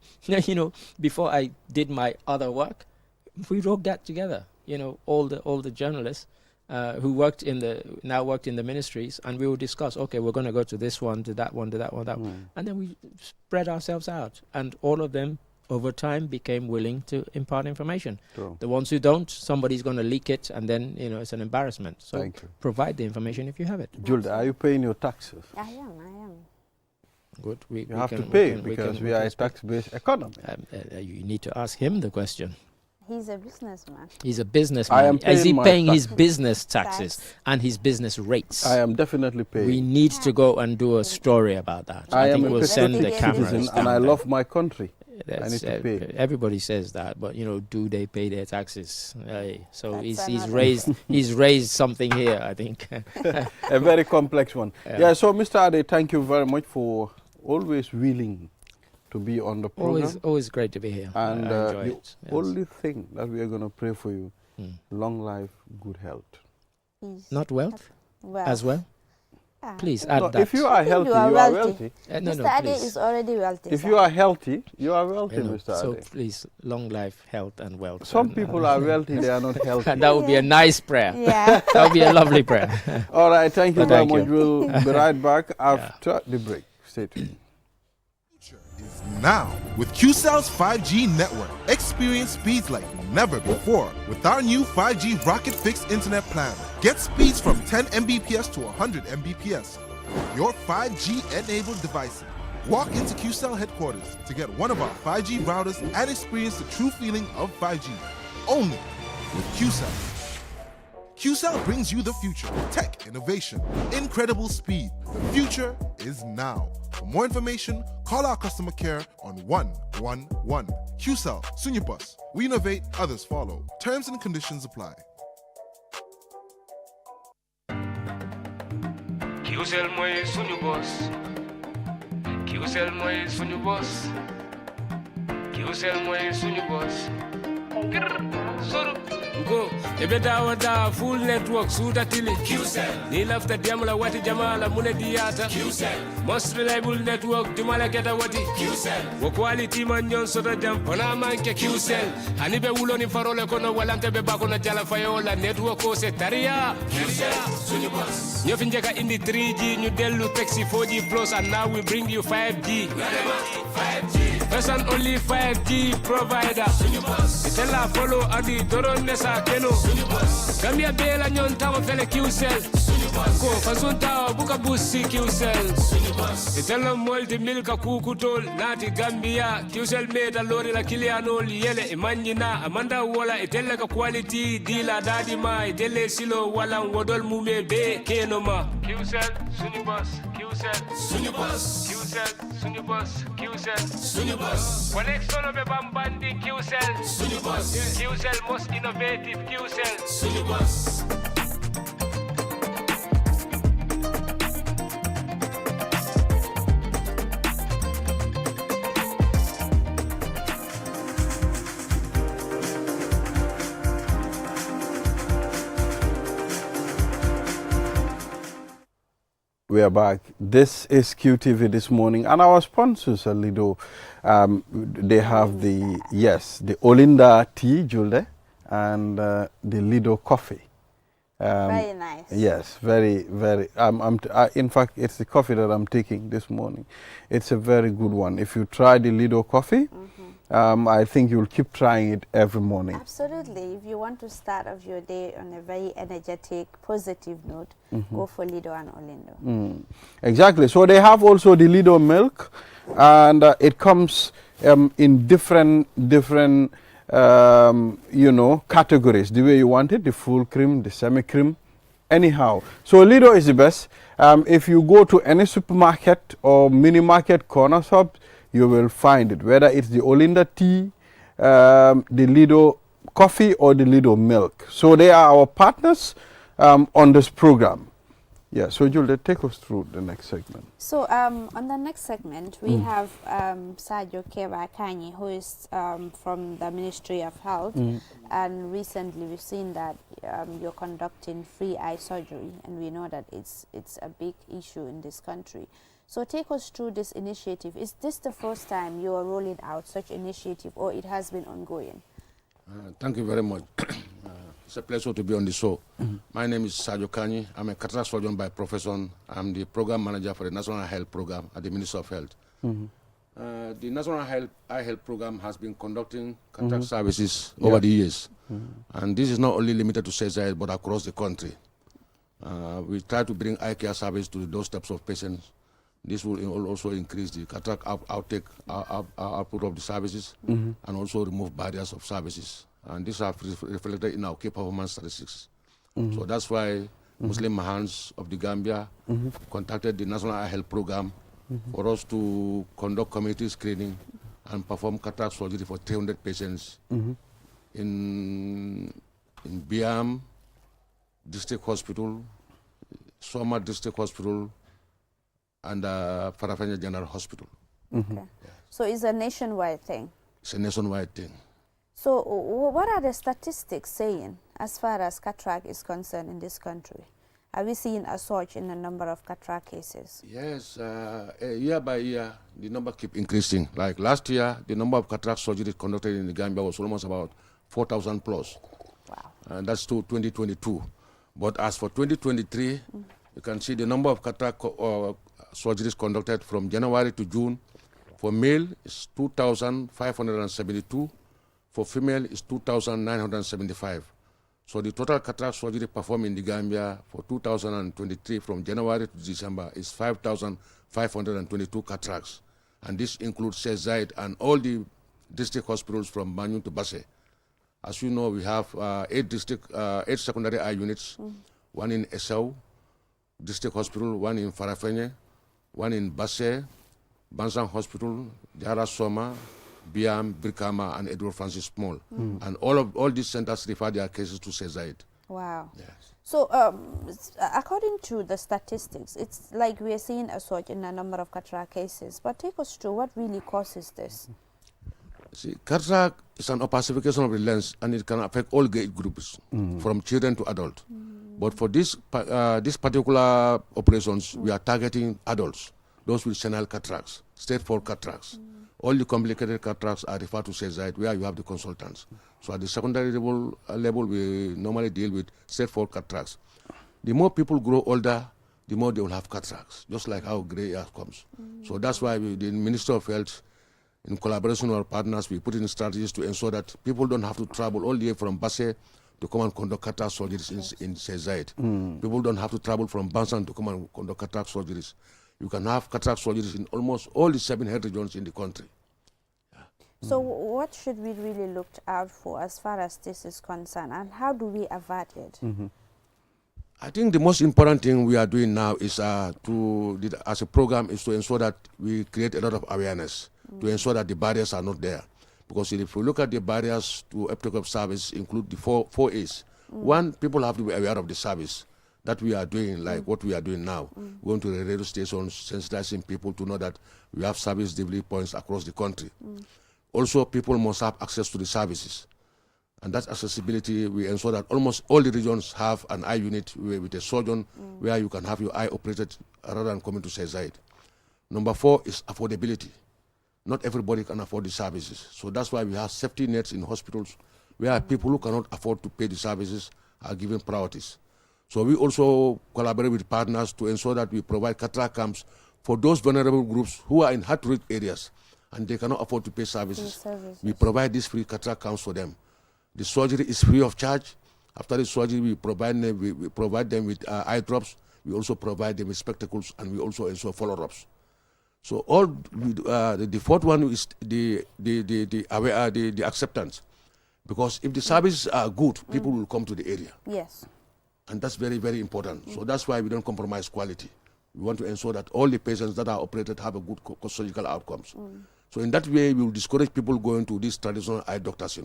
Speaker 3: Before I did my other work, we wrote that together. All the journalists who worked in the ministries, and we would discuss, okay, we're going to go to this one, to that one, to that one, that one. And then we spread ourselves out, and all of them over time became willing to impart information.
Speaker 1: True.
Speaker 3: The ones who don't, somebody's going to leak it, and then it's an embarrassment. So provide the information if you have it.
Speaker 1: Julde, are you paying your taxes?
Speaker 2: I am.
Speaker 3: Good.
Speaker 1: You have to pay because we are a tax-based economy.
Speaker 3: You need to ask him the question.
Speaker 2: He's a businessman.
Speaker 3: He's a businessman. Is he paying his business taxes and his business rates?
Speaker 1: I am definitely paying.
Speaker 3: We need to go and do a story about that.
Speaker 1: I
Speaker 3: think
Speaker 1: am
Speaker 3: we'll
Speaker 1: a
Speaker 3: send the
Speaker 1: citizen,
Speaker 3: cameras
Speaker 1: and I love my country.
Speaker 3: I
Speaker 1: need to pay.
Speaker 3: Everybody says that, but do they pay their taxes? So he's raised something here, I think.
Speaker 1: A very complex one. Yeah. So Mr. Ade, thank you very much for always willing to be on the program.
Speaker 3: Always great to be here.
Speaker 1: And
Speaker 3: I enjoy
Speaker 1: the
Speaker 3: it. Yes.
Speaker 1: only thing that we are going to pray for you, long life, good health.
Speaker 3: Not wealth as well? Please
Speaker 1: No,
Speaker 3: add that.
Speaker 1: if you are healthy, you are wealthy.
Speaker 2: Mr. Ade is already wealthy.
Speaker 1: If you are healthy, you are wealthy, Mr.
Speaker 3: So
Speaker 1: Ade.
Speaker 3: please, long life, health, and wealth.
Speaker 1: Some people are wealthy, they are not healthy.
Speaker 3: And that would be a nice prayer.
Speaker 2: Yeah.
Speaker 3: That would be a lovely prayer.
Speaker 1: All right, thank you very much.
Speaker 3: you.
Speaker 1: We'll be right back after the break. Stay tuned.
Speaker 4: Is now with QCell's 5G network. Experience speeds like never before with our new 5G Rocket Fixed Internet plan. Get speeds from 10 Mbps to 100 Mbps. Your 5G-enabled devices. Walk into QCell headquarters to get one of our 5G routers and experience the true feeling of 5G. Only with QCell. QCell brings you the future. Tech, innovation, incredible speed. The future is now. For more information, call our customer care on 111. QCell, Sunyabus. We innovate, others follow. Terms and conditions apply.
Speaker 5: QCell mooy suñu boss. QCell mooy suñu boss. QCell mooy suñu boss. Soro. Go. Ebe dawa full network suda tili. QCell. Ni lafta diamla wati jamala mune diata. QCell. Most reliable network dimala geta wati. QCell. Wo quality man nyon soda jam pona manke QCell. Hanibe wulo ni farole kono walante be bako na jala fayola network ko se taria. QCell. Suñu boss. Ño fi njeka indi 3G ñu delu taxi 4G plus and now we bring you 5G. 5G. First and only 5G provider. Suñu boss. Itela follow adi doron nesa keno. Suñu boss. Gambia bela nyon tawo fele QCell. Suñu boss. Ko fasunta buka busi QCell. Suñu boss. Itela multi milka kukutol nati Gambia. QCell made lori la kiliano yele imanyina amanda wala itela ka quality dila dadi ma itele silo wala wodol mume be keno ma. QCell suñu boss. QCell suñu boss. QCell suñu boss. QCell suñu boss. Connection be bambandi QCell suñu boss. QCell most innovative QCell suñu boss.
Speaker 1: We are back. This is QTV this morning, and our sponsors, Lido, they have the Olinda tea, Julde, and the Lido coffee.
Speaker 2: Very nice.
Speaker 1: Yes, very, very. In fact, it's the coffee that I'm taking this morning. It's a very good one. If you try the Lido coffee, I think you'll keep trying it every morning.
Speaker 2: Absolutely. If you want to start off your day on a very energetic, positive note, go for Lido and Olindo.
Speaker 1: Exactly. So they have also the Lido milk, and it comes in different categories, the way you want it, the full cream, the semi-cream, anyhow. So Lido is the best. If you go to any supermarket or mini market corner shop, you will find it, whether it's the Olinda tea, the Lido coffee, or the Lido milk. So they are our partners on this program. Yeah, so Julia, take us through the next segment.
Speaker 2: So on the next segment, we have Sadio Keba Kanyi, who is from the Ministry of Health. And recently we've seen that you're conducting free eye surgery, and we know that it's a big issue in this country. So take us through this initiative. Is this the first time you are rolling out such initiative, or it has been ongoing?
Speaker 6: Thank you very much. It's a pleasure to be on the show. My name is Sadio Kanyi. I'm a cataract surgeon by profession. I'm the program manager for the National Health Program at the Ministry of Health. The National Eye Health Program has been conducting cataract services over the years. And this is not only limited to Sezai, but across the country. We try to bring eye care service to the doorsteps of patients. This will also increase the cataract output of the services and also remove barriers of services. And this are reflected in our key performance statistics. So that's why Muslim Mahans of the Gambia contacted the National Eye Health Program for us to conduct community screening and perform cataract surgery for 300 patients in Biam District Hospital, Soma District Hospital, and Farafenni General Hospital.
Speaker 2: Okay. So it's a nationwide thing?
Speaker 6: It's a nationwide thing.
Speaker 2: So what are the statistics saying as far as cataract is concerned in this country? Are we seeing a surge in the number of cataract cases?
Speaker 6: Yes, year by year, the number keep increasing. Like last year, the number of cataract surgeries conducted in the Gambia was almost about 4,000 plus.
Speaker 2: Wow.
Speaker 6: And that's to 2022. But as for 2023, you can see the number of cataract surgeries conducted from January to June. For male, is 2,572. For female, is 2,975. So the total cataract surgery performed in the Gambia for 2023 from January to December is 5,522 cataracts. And this includes Sezai and all the district hospitals from Banjul to Basse. As you know, we have 8 secondary eye units, one in Esau District Hospital, one in Farafenye, one in Basse, Bansang Hospital, Jara Soma, Biam, Brikama, and Edward Francis Small. And all these centers refer their cases to CESAID.
Speaker 2: Wow.
Speaker 6: Yes.
Speaker 2: So, according to the statistics, it's like we are seeing a surge in a number of cataract cases. But take us through what really causes this.
Speaker 6: See, cataract is an opacification of the lens, and it can affect all age groups, from children to adult. But for this particular operations, we are targeting adults, those with senile cataracts, straightforward cataracts. All the complicated cataracts are referred to CESAID, where you have the consultants. So at the secondary level, we normally deal with straightforward cataracts. The more people grow older, the more they will have cataracts, just like how gray hair comes. So that's why the Ministry of Health, in collaboration with our partners, we put in strategies to ensure that people don't have to travel all the way from Basse to come and conduct cataract surgeries in CESAID. People don't have to travel from Bansang to come and conduct cataract surgeries. You can have cataract surgeries in almost all the 7 health regions in the country.
Speaker 2: So, what should we really look out for as far as this is concerned, and how do we avert it?
Speaker 6: I think the most important thing we are doing now is as a program is to ensure that we create a lot of awareness, to ensure that the barriers are not there. Because if you look at the barriers to uptake of service, include the four A's. One, people have to be aware of the service that we are doing, like what we are doing now. Going to the radio stations, sensitizing people to know that we have service delivery points across the country. Also, people must have access to the services. And that accessibility, we ensure that almost all the regions have an eye unit with a surgeon where you can have your eye operated rather than coming to CESAID. Number 4 is affordability. Not everybody can afford the services. So that's why we have safety nets in hospitals where people who cannot afford to pay the services are given priorities. So we also collaborate with partners to ensure that we provide cataract camps for those vulnerable groups who are in hard-to-reach areas and they cannot afford to pay services. We provide these free cataract camps for them. The surgery is free of charge. After the surgery, we provide them with eye drops. We also provide them with spectacles, and we also ensure follow-ups. So the fourth one is the acceptance, because if the services are good, people will come to the area.
Speaker 2: Yes.
Speaker 6: And that's very, very important. So that's why we don't compromise quality. We want to ensure that all the patients that are operated have a good surgical outcomes. So in that way, we will discourage people going to these traditional eye doctors,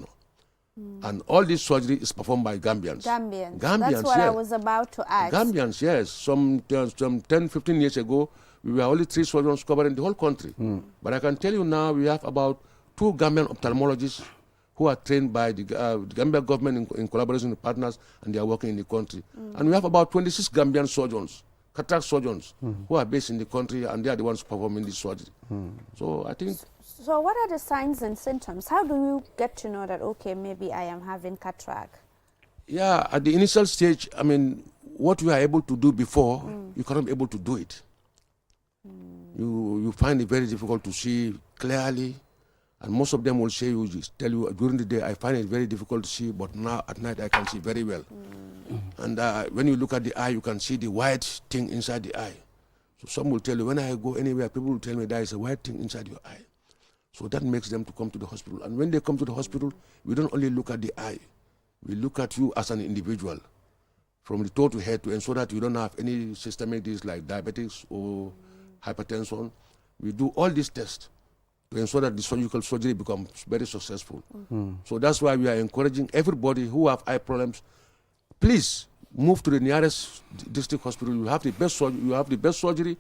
Speaker 6: And all this surgery is performed by Gambians.
Speaker 2: Gambians. That's what I was about to ask.
Speaker 6: Gambians, yes. Some 10, 15 years ago, we were only 3 surgeons covering the whole country. But I can tell you now, we have about 2 Gambian ophthalmologists who are trained by the Gambia government in collaboration with partners, and they are working in the country. And we have about 26 Gambian surgeons, cataract surgeons, who are based in the country, and they are the ones performing this surgery. So I think...
Speaker 2: So what are the signs and symptoms? How do you get to know that, okay, maybe I am having cataract?
Speaker 6: Yeah, at the initial stage, I mean, what you are able to do before, you cannot be able to do it. You find it very difficult to see clearly, and most of them will say, tell you during the day, I find it very difficult to see, but now at night I can see very well. And when you look at the eye, you can see the white thing inside the eye. So some will tell you, when I go anywhere, people will tell me there is a white thing inside your eye. So that makes them to come to the hospital. And when they come to the hospital, we don't only look at the eye. We look at you as an individual, from the toe to head, to ensure that you don't have any systemic disease like diabetes or hypertension. We do all these tests to ensure that the surgical surgery becomes very successful. So that's why we are encouraging everybody who have eye problems, please move to the nearest district hospital. You have the best surgery,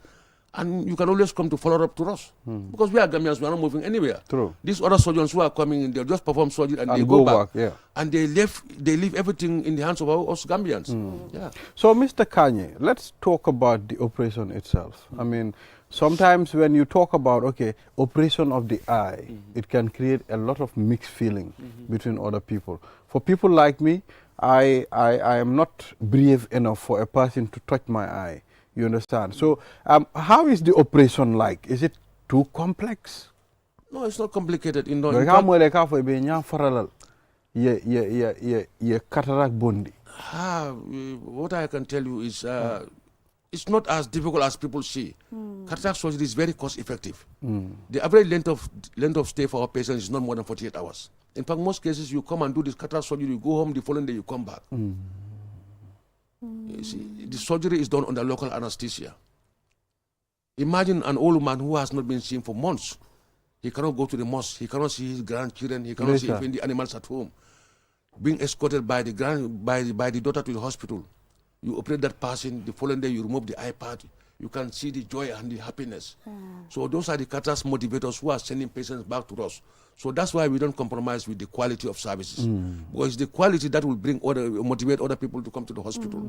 Speaker 6: and you can always come to follow up to us. Because we are Gambians, we are not moving anywhere.
Speaker 1: True.
Speaker 6: These other surgeons who are coming in, they just perform surgery and they go back. Yeah. And they leave everything in the hands of us Gambians. Yeah.
Speaker 1: So, Mr. Kanye, let's talk about the operation itself. I mean, sometimes when you talk about, okay, operation of the eye, it can create a lot of mixed feeling between other people. For people like me, I am not brave enough for a person to touch my eye. You understand? So, how is the operation like? Is it too complex?
Speaker 6: No, it's not complicated.
Speaker 1: What I
Speaker 6: can tell you is it's not as difficult as people see. Cataract surgery is very cost effective. The average length of stay for our patients is not more than 48 hours. In fact, most cases you come and do this cataract surgery, you go home, the following day you come back. You see, the surgery is done under local anesthesia. Imagine an old man who has not been seen for months. He cannot go to the mosque. He cannot see his grandchildren. He cannot see even the animals at home. Being escorted by the daughter to the hospital. You operate that person. The following day you remove the iPad. You can see the joy and the happiness. So those are the cataract motivators who are sending patients back to us. So that's why we don't compromise with the quality of services. Because it's the quality that will motivate other people to come to the hospital.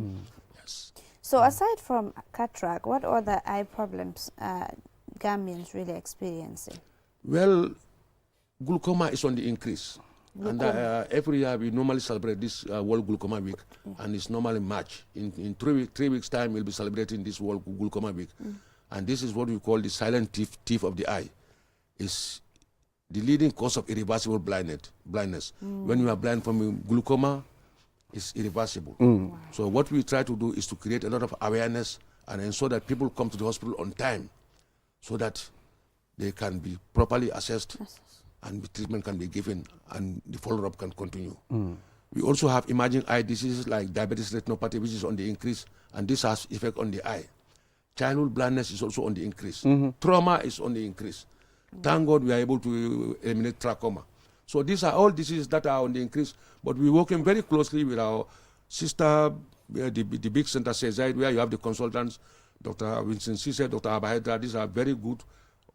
Speaker 6: Yes.
Speaker 2: So aside from cataract, what other eye problems are Gambians really experiencing?
Speaker 6: Well, glaucoma is on the increase. And every year we normally celebrate this World Glaucoma Week, and it's normally March. In 3 weeks' time, we'll be celebrating this World Glaucoma Week. And this is what we call the silent thief of the eye. It's the leading cause of irreversible blindness. When you are blind from glaucoma, it's irreversible. So what we try to do is to create a lot of awareness and ensure that people come to the hospital on time so that they can be properly assessed and the treatment can be given and the follow-up can continue. We also have emerging eye diseases like diabetes retinopathy, which is on the increase, and this has effect on the eye. Childhood blindness is also on the increase. Trauma is on the increase. Thank God we are able to eliminate trachoma. So these are all diseases that are on the increase, but we're working very closely with our sister, the big center, CESAID, where you have the consultants, Dr. Vincent Cisse, Dr. Abahedra. These are very good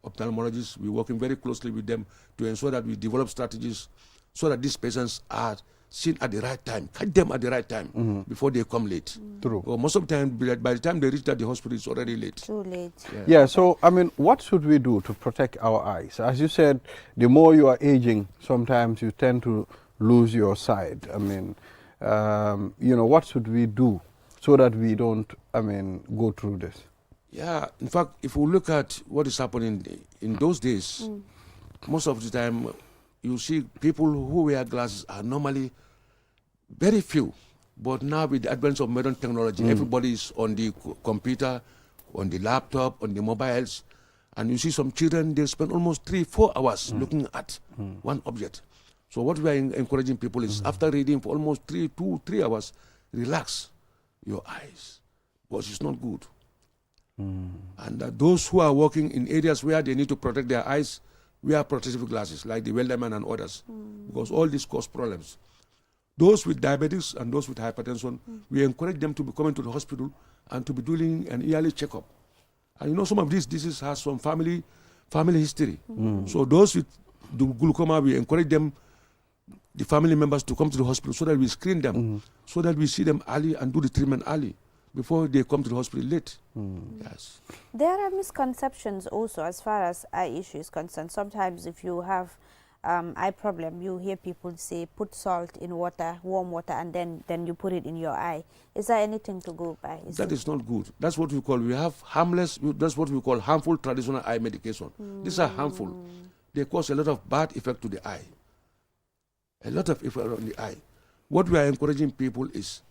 Speaker 6: ophthalmologists. We're working very closely with them to ensure that we develop strategies so that these patients are seen at the right time, catch them at the right time before they come late.
Speaker 1: True.
Speaker 6: Well, most of the time, by the time they reach at the hospital, it's already late.
Speaker 2: Too late.
Speaker 1: Yeah, so, I mean, what should we do to protect our eyes? As you said, the more you are aging, sometimes you tend to lose your sight. I mean, you know, what should we do so that we don't, I mean, go through this?
Speaker 6: Yeah, in fact, if we look at what is happening in those days, most of the time, you see people who wear glasses are normally very few. But now with the advance of modern technology, everybody is on the computer, on the laptop, on the mobiles. And you see some children, they spend almost 3-4 hours looking at one object. So what we are encouraging people is after reading for almost 3 hours, relax your eyes, because it's not good. And those who are working in areas where they need to protect their eyes, wear protective glasses like the Welderman and others, because all this cause problems. Those with diabetes and those with hypertension, we encourage them to be coming to the hospital and to be doing an yearly checkup. And you know, some of these diseases has some family history. So those with the glaucoma, we encourage them, the family members, to come to the hospital so that we screen them, so that we see them early and do the treatment early before they come to the hospital late. Yes.
Speaker 2: There are misconceptions also as far as eye issue is concerned. Sometimes if you have eye problem, you hear people say put salt in water, warm water, and then you put it in your eye. Is there anything to go by?
Speaker 6: That is not good. That's what we have harmless, that's what we call harmful traditional eye medication. These are harmful. They cause a lot of bad effect to the eye. A lot of effect on the eye. What we are encouraging people is,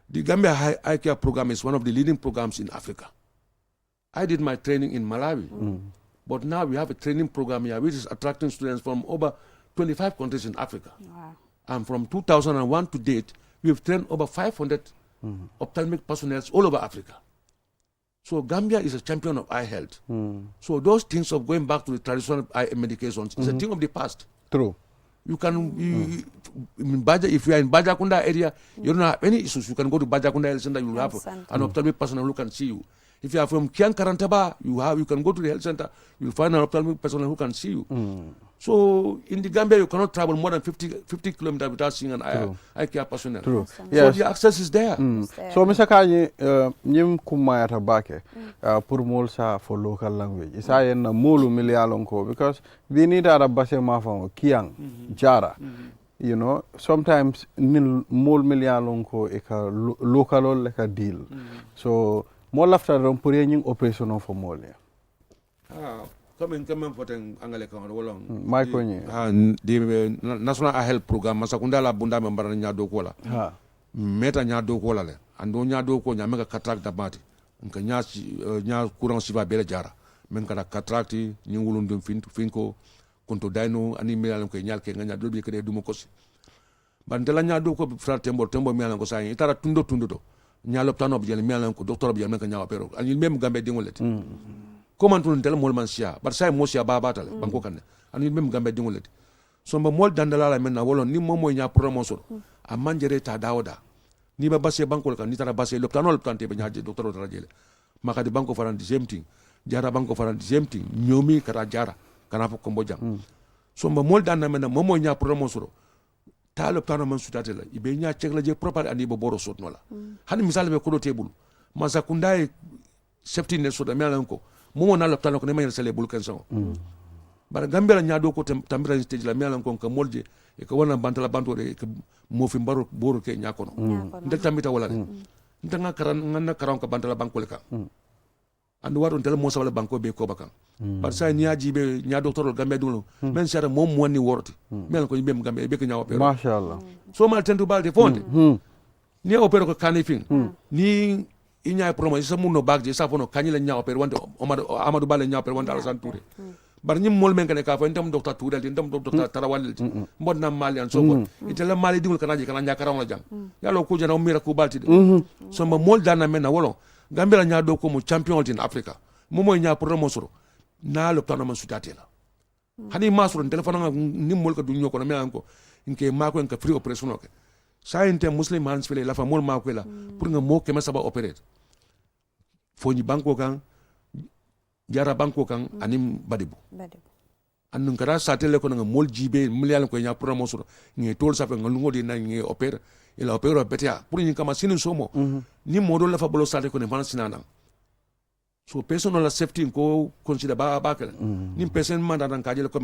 Speaker 6: the Gambia Eye Care Program is one of the leading programs in Africa. I did my training in Malawi, but now we have a training program here which is attracting students from over 25 countries in Africa.
Speaker 2: Wow.
Speaker 6: And from 2001 to date, we have trained over 500 ophthalmic personnel all over Africa. So Gambia is a champion of eye health. So those things of going back to the traditional eye medications is a thing of the past.
Speaker 1: True.
Speaker 6: You can, if you are in Bajakunda area, you don't have any issues. You can go to Bajakunda Health Center, you will have an ophthalmic personnel who can see you. If you are from Kiankarantaba, you can go to the health center, you will find an ophthalmic personnel who can see you. So in the Gambia, you cannot travel more than 50 kilometers without seeing an eye care personnel.
Speaker 1: True.
Speaker 6: So
Speaker 1: Yes.
Speaker 6: the access is there.
Speaker 1: So, Mr. Kanyi, nyim kumayata bake pour molsa for local language. Isa yen na molu milialonko because we need a base mafang kiang jara. You know, sometimes nil mol milialonko eka local like a deal. So, more after rompure nying operation for molia.
Speaker 6: Coming for the Angale
Speaker 1: Michael,
Speaker 6: the National Eye Health Program, Masakunda la Bunda Membrana Dokola. meta nya do ko lale ando nya do ko nya mega cataract da bati nka nya courant siva bele jara men kala cataract ni wulun dum finko konto dayno ani milan ko nyal ke nya do bi kede dum ko si bandela nya do ko fra tembo milan ko say itara tundo do nya loptano bi jele milan ko docteur bi jele men ka nya opero ani même gambe dingolet comment on tel mol man sia bar say mo sia babatal banko kan ani même gambe dingolet so mba mol dandala la men na wolon ni momo nya promotion a manjere ta dawoda ni ba basse banko kan ni tara basse loptano te be nya docteur dara jele makadi banko faran di same thing jara banko faran di same thing nyomi kata jara kana fo kombo jang so mba mol danna men na momo nya promotion ta loptano man sudate la ibe nya cegla je proper ani bo boro sot nola hani misal be ko do tebul ma sakundai safety ne so da melan ko momo na loptano ko ne mayel sele bul kan so bara gambela nya do ko tambira stage la melan ko ka molje e ko wona bantala bantore ke mo fi mbaro boro ke nya kono ndel tambita wala ndanga karan nganna karan ko bantala bankole ka andu wato ndel mo sawala banko be ko bakan par sa nya jibe nya docteur gambe dulu men sera mom woni worti mel ko yimbe gambe be ko nya opero
Speaker 1: mashallah
Speaker 6: so mal tentu balde fonde ni opero ko kanifin ni inya promo sa munno bagje sa fono kanyila nya opero wonde amadou balle nya opero wonde alasan touré bar ñim mol men kane ka fa ndam docteur touré ndam docteur tarawal mbodna mali an so ko itela mali dingul kanaji kana nya karawla jang yalo ko jana mira ko balti so ma mol dana men na wolo gambela nya do ko mo champion in africa mo moy nya promo soro na lo tano man sudate la hani masuro telephone ni mol ka du nyoko na me ko inke mako en ka free operation ok sa inte muslim hands fele la fa mol mako la pour nga mo ke ma saba opérer fo ni banko kan jara banko kan anim badibu annun kara satele ko nga mol jibe miliyan ko nya promo soro ngi tol sa fa nga lungo di na ngi opérer ila opérer betia pour ni kama sinin somo ni modo la fa bolo sate ko ne ban sinana so personal safety ko consider ba kala nim person man dan kajele ko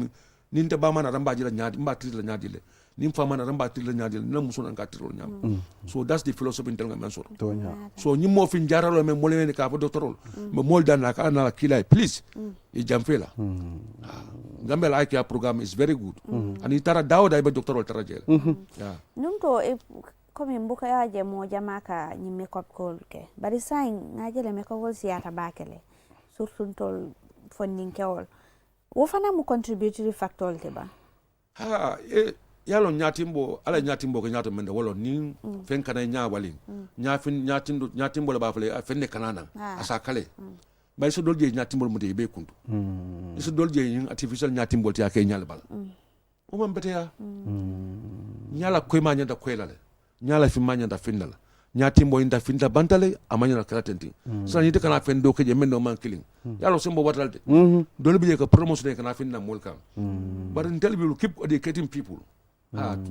Speaker 6: nin te ba man dan ba jila nyaadi mba tri la nyaadi le nim fa man dan ba tri la nyaadi na muso nan ka tri la nyaadi so that's the philosophy intel ngam so so nyim mo fin jaralo me mo le ne ka fa doctorol mo mol dan la ka na kila please e jamfela gambel IKEA program is very good and itara dawda be doctorol tara jele yeah
Speaker 2: num to komi mbuka yaje mo jamaka ni makeup call ke bari sai ngajele makeup call siata bakele surtout tol funding kewol wo fana mu contributory factor te ba
Speaker 6: yalo nyatimbo ala nyatimbo ko nyato mende wolo ni fen kana nya walin nyatimbo la ba fele fenne kanana asa kale bay so dolje nyatimbo mu de be kuntu so dolje artificial nyatimbo ti akay nyal bal o man bete ya nyala koy ma nyanda koy lale nyala fi manya da finnala nyati mbo inda finda bantale amanya na kala tenti sa ni te kana fendo ke jemen no man killing yalo sembo watalde dole biye ko promotion kana finna molka but intel bi keep educating people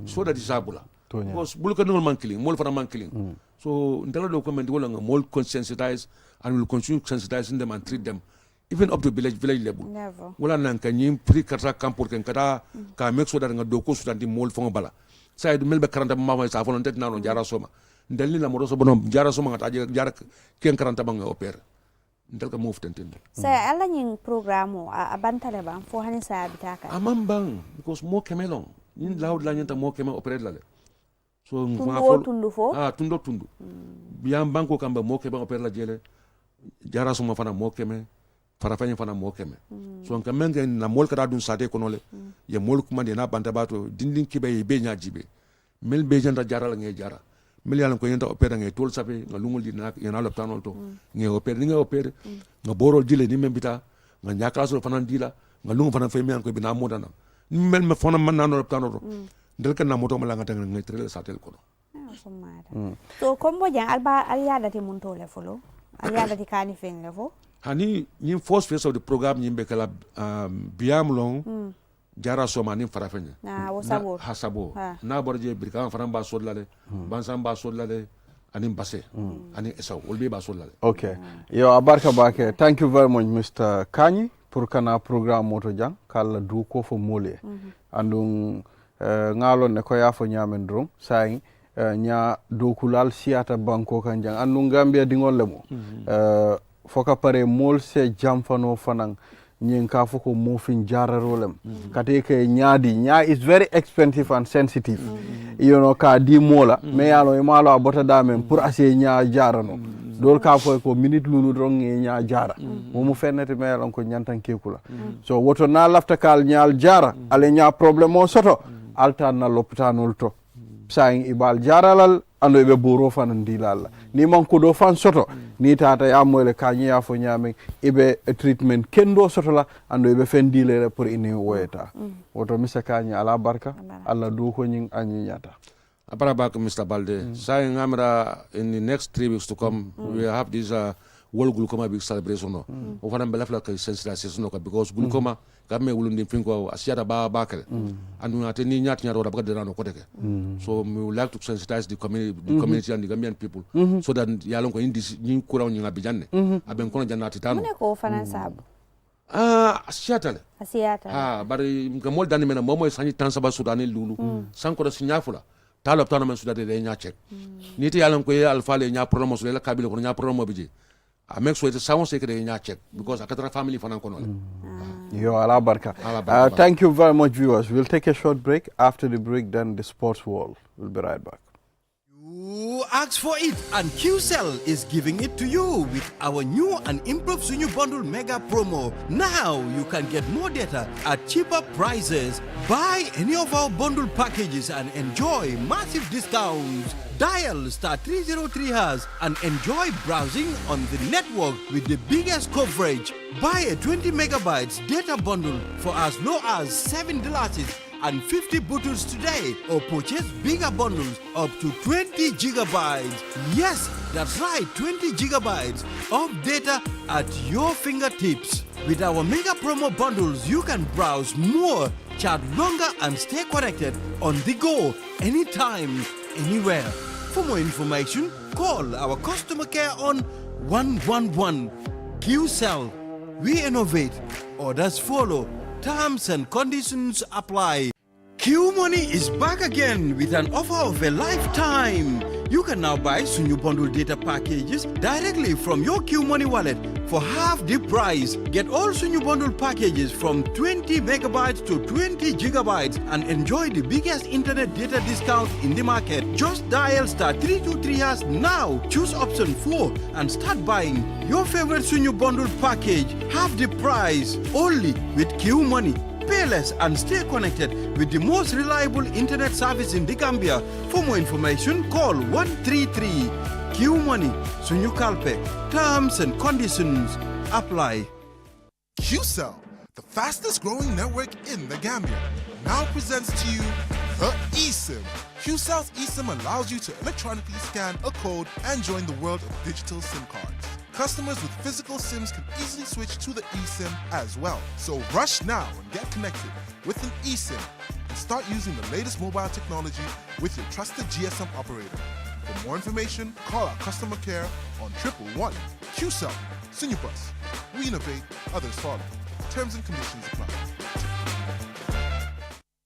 Speaker 6: so that is abula because bulka no man killing mol fana man killing so intel do comment wala mol consensitize and will continue sensitizing them and treat them even up to village level wala nan kanyim pri kata campur ken kata ka make sure that nga do ko sutandi mol fonga bala sa du melbe 40 mama sa volonté nano jara soma ndel ni la mo so bonom jara soma ngata jara ken 40 bang opère ndel ka move tenten
Speaker 2: sa ala nyin programme a bantale bang fo hani sa bitaka
Speaker 6: amam bang because mo kemelong ni lawd la nyanta mo kemel opère la le so
Speaker 2: tundu fo
Speaker 6: tundu biam banko kamba mo kemel opère la jele jara soma fana mo kemel farafanya fana mo keme so on kamenga na mol kara dun sate konole ya mol kuma de na banta bato dindin kibe be nya jibe mel be janda jaral nge jara mel yalan ko yenta opera nge tol sape nga lungul di na yana loptanol to nge opera nga borol dile ni membita nga nyaka so fana dila nga lungu fana fe men ko bina modana mel me fona man na loptanol del kan na moto mala nga tang nge trele satel ko
Speaker 2: so kombo jang alba aliada ti muntole folo aliada ti kani fen lefo
Speaker 6: hani ni first phase of the program nyimbe kala biam long jara soma ni farafenya hasabo na borje birkan faran ba sollale bansan ba sollale ani basse ani esaw wolbe ba sollale
Speaker 1: okay yo abarka bake thank you very much Mr. Kanyi pour kana program moto jang kala du ko fo mole andung ngalo ne ko yafo nyamen drum sai nya do kulal siata banko kan jang andung gambia dingol lemo foka pare mol se jamfano fanang nyin ka foko mofin jararolem kate ke nyaadi nya is very expensive and sensitive you know ka di mola me yalo e malo abota damen pour ase nya jarano dol ka fo ko minute lulu ron e nya jara mo fennete me yalo ko nyantan kekula so woto na lafta kal nyaal jara ale nya problème o soto altan na l'hôpital to sayin ibal jaralal ando be boro fan dilalla ni man ko do fan soto ni tata ya moyle ka nya fo nyame ibe treatment kendo soto la ando be fen dilere pour ini woyata woto misa kanya ala barka alla do ko nyin anyi nyata
Speaker 6: Aparabak, Mr. Balde. Saying Amra, in the next 3 weeks to come, we have this World Glaucoma Big Celebration. Of an umbrella like sensitization because glaucoma got me willing to think of Asiata Baker. And we are attending Yatnya or Abgadano Koteke. So we would like to sensitize the community and the Gambian people so that Yalonko in this new Kuran in Abidjan. I've been calling Janatitano. Seattle. But more than a moment, Sani Tansaba Sudani Lulu, Sanko Sinyafula. Talo tournament sudah de nya check niti yalam ko alfa le nya promo le la kabilo ko nya promo biji a make sure sound secret nya check because akatra family fanan ko non
Speaker 1: yo ala barka thank you very much viewers. We'll take a short break. After the break then the sports world. We'll be right back.
Speaker 7: You asked for it, and QCell is giving it to you with our new and improved Sunyu Bundle Mega Promo. Now you can get more data at cheaper prices. Buy any of our bundle packages and enjoy massive discounts. Dial *303# and enjoy browsing on the network with the biggest coverage. Buy a 20 megabytes data bundle for as low as $7 and 50 bottles today, or purchase bigger bundles up to 20 gigabytes. Yes, that's right, 20 gigabytes of data at your fingertips. With our mega promo bundles, you can browse more, chat longer, and stay connected on the go, anytime, anywhere. For more information, call our customer care on 111. QCell, we innovate, orders follow. Terms and conditions apply. Q Money is back again with an offer of a lifetime. You can now buy Sunyu Bundle data packages directly from your Q Money wallet for half the price. Get all Sunyu Bundle packages from 20 megabytes to 20 gigabytes and enjoy the biggest internet data discount in the market. Just dial *323# now, choose option 4 and start buying your favorite Sunyu Bundle package half the price only with Q Money. Pay less and stay connected with the most reliable internet service in the Gambia. For more information, call 133 Q Money, Sunyu Kalpe. Terms and conditions apply.
Speaker 4: QCell, the fastest growing network in the Gambia, now presents to you the eSIM. QCell's eSIM allows you to electronically scan a code and join the world of digital SIM cards. Customers with physical SIMs can easily switch to the eSIM as well. So rush now and get connected with an eSIM and start using the latest mobile technology with your trusted GSM operator. For more information, call our customer care on 111. QCell, Sunubus. We innovate, others follow. Terms and conditions apply.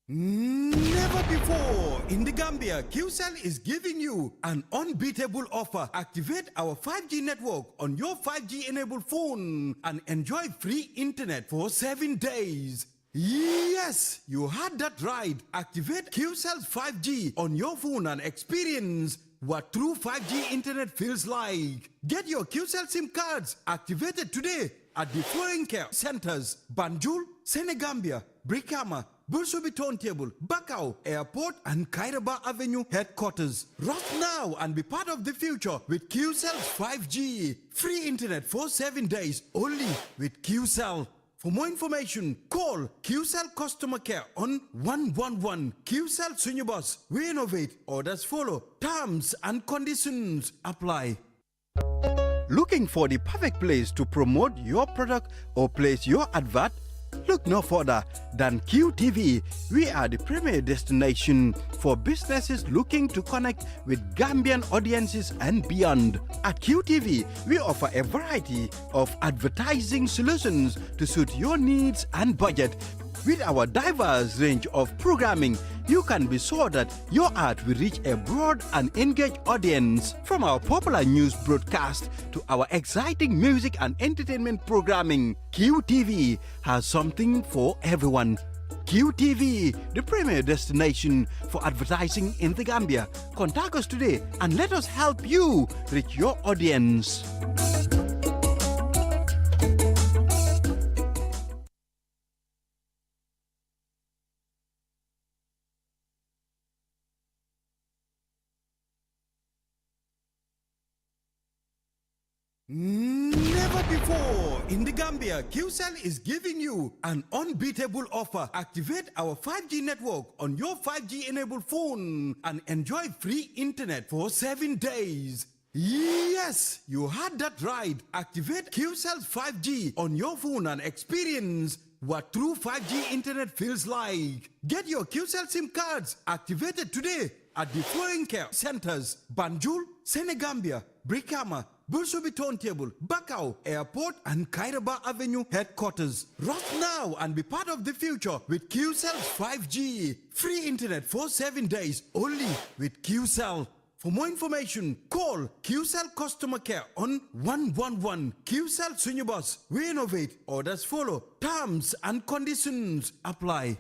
Speaker 7: Never before in the Gambia, QCell is giving you an unbeatable offer. Activate our 5G network on your 5G enabled phone and enjoy free internet for 7 days. Yes, you heard that right. Activate QCell's 5G on your phone and experience what true 5G internet feels like. Get your QCell SIM cards activated today at the foreign care centers: Banjul, Senegambia, Brikama, Bursubi Turntable, Bakau Airport, and Kairaba Avenue headquarters. Rush now and be part of the future with QCell's 5G. Free internet for 7 days only with QCell. For more information, call QCell Customer Care on 111. QCell Sunubus. We innovate. Orders follow. Terms and conditions apply. Looking for the perfect place to promote your product or place your advert? Look no further than QTV. We are the premier destination for businesses looking to connect with Gambian audiences and beyond. At QTV, we offer a variety of advertising solutions to suit your needs and budget. With our diverse range of programming, you can be sure that your art will reach a broad and engaged audience. From our popular news broadcast to our exciting music and entertainment programming, QTV has something for everyone. QTV, the premier destination for advertising in the Gambia. Contact us today and let us help you reach your audience. Never before in the Gambia, QCell is giving you an unbeatable offer. Activate our 5G network on your 5G enabled phone and enjoy free internet for 7 days. Yes, you heard that right. Activate QCell's 5G on your phone and experience what true 5G internet feels like. Get your QCell SIM cards activated today at the following care centers: Banjul, Senegambia, Brikama, Bursubi Turntable, Bakau Airport, and Kairaba Avenue headquarters. Rush now and be part of the future with QCell's 5G. Free internet for 7 days only with QCell. For more information, call QCell Customer Care on 111. QCell Sunyubus. We innovate. Orders follow. Terms and conditions apply.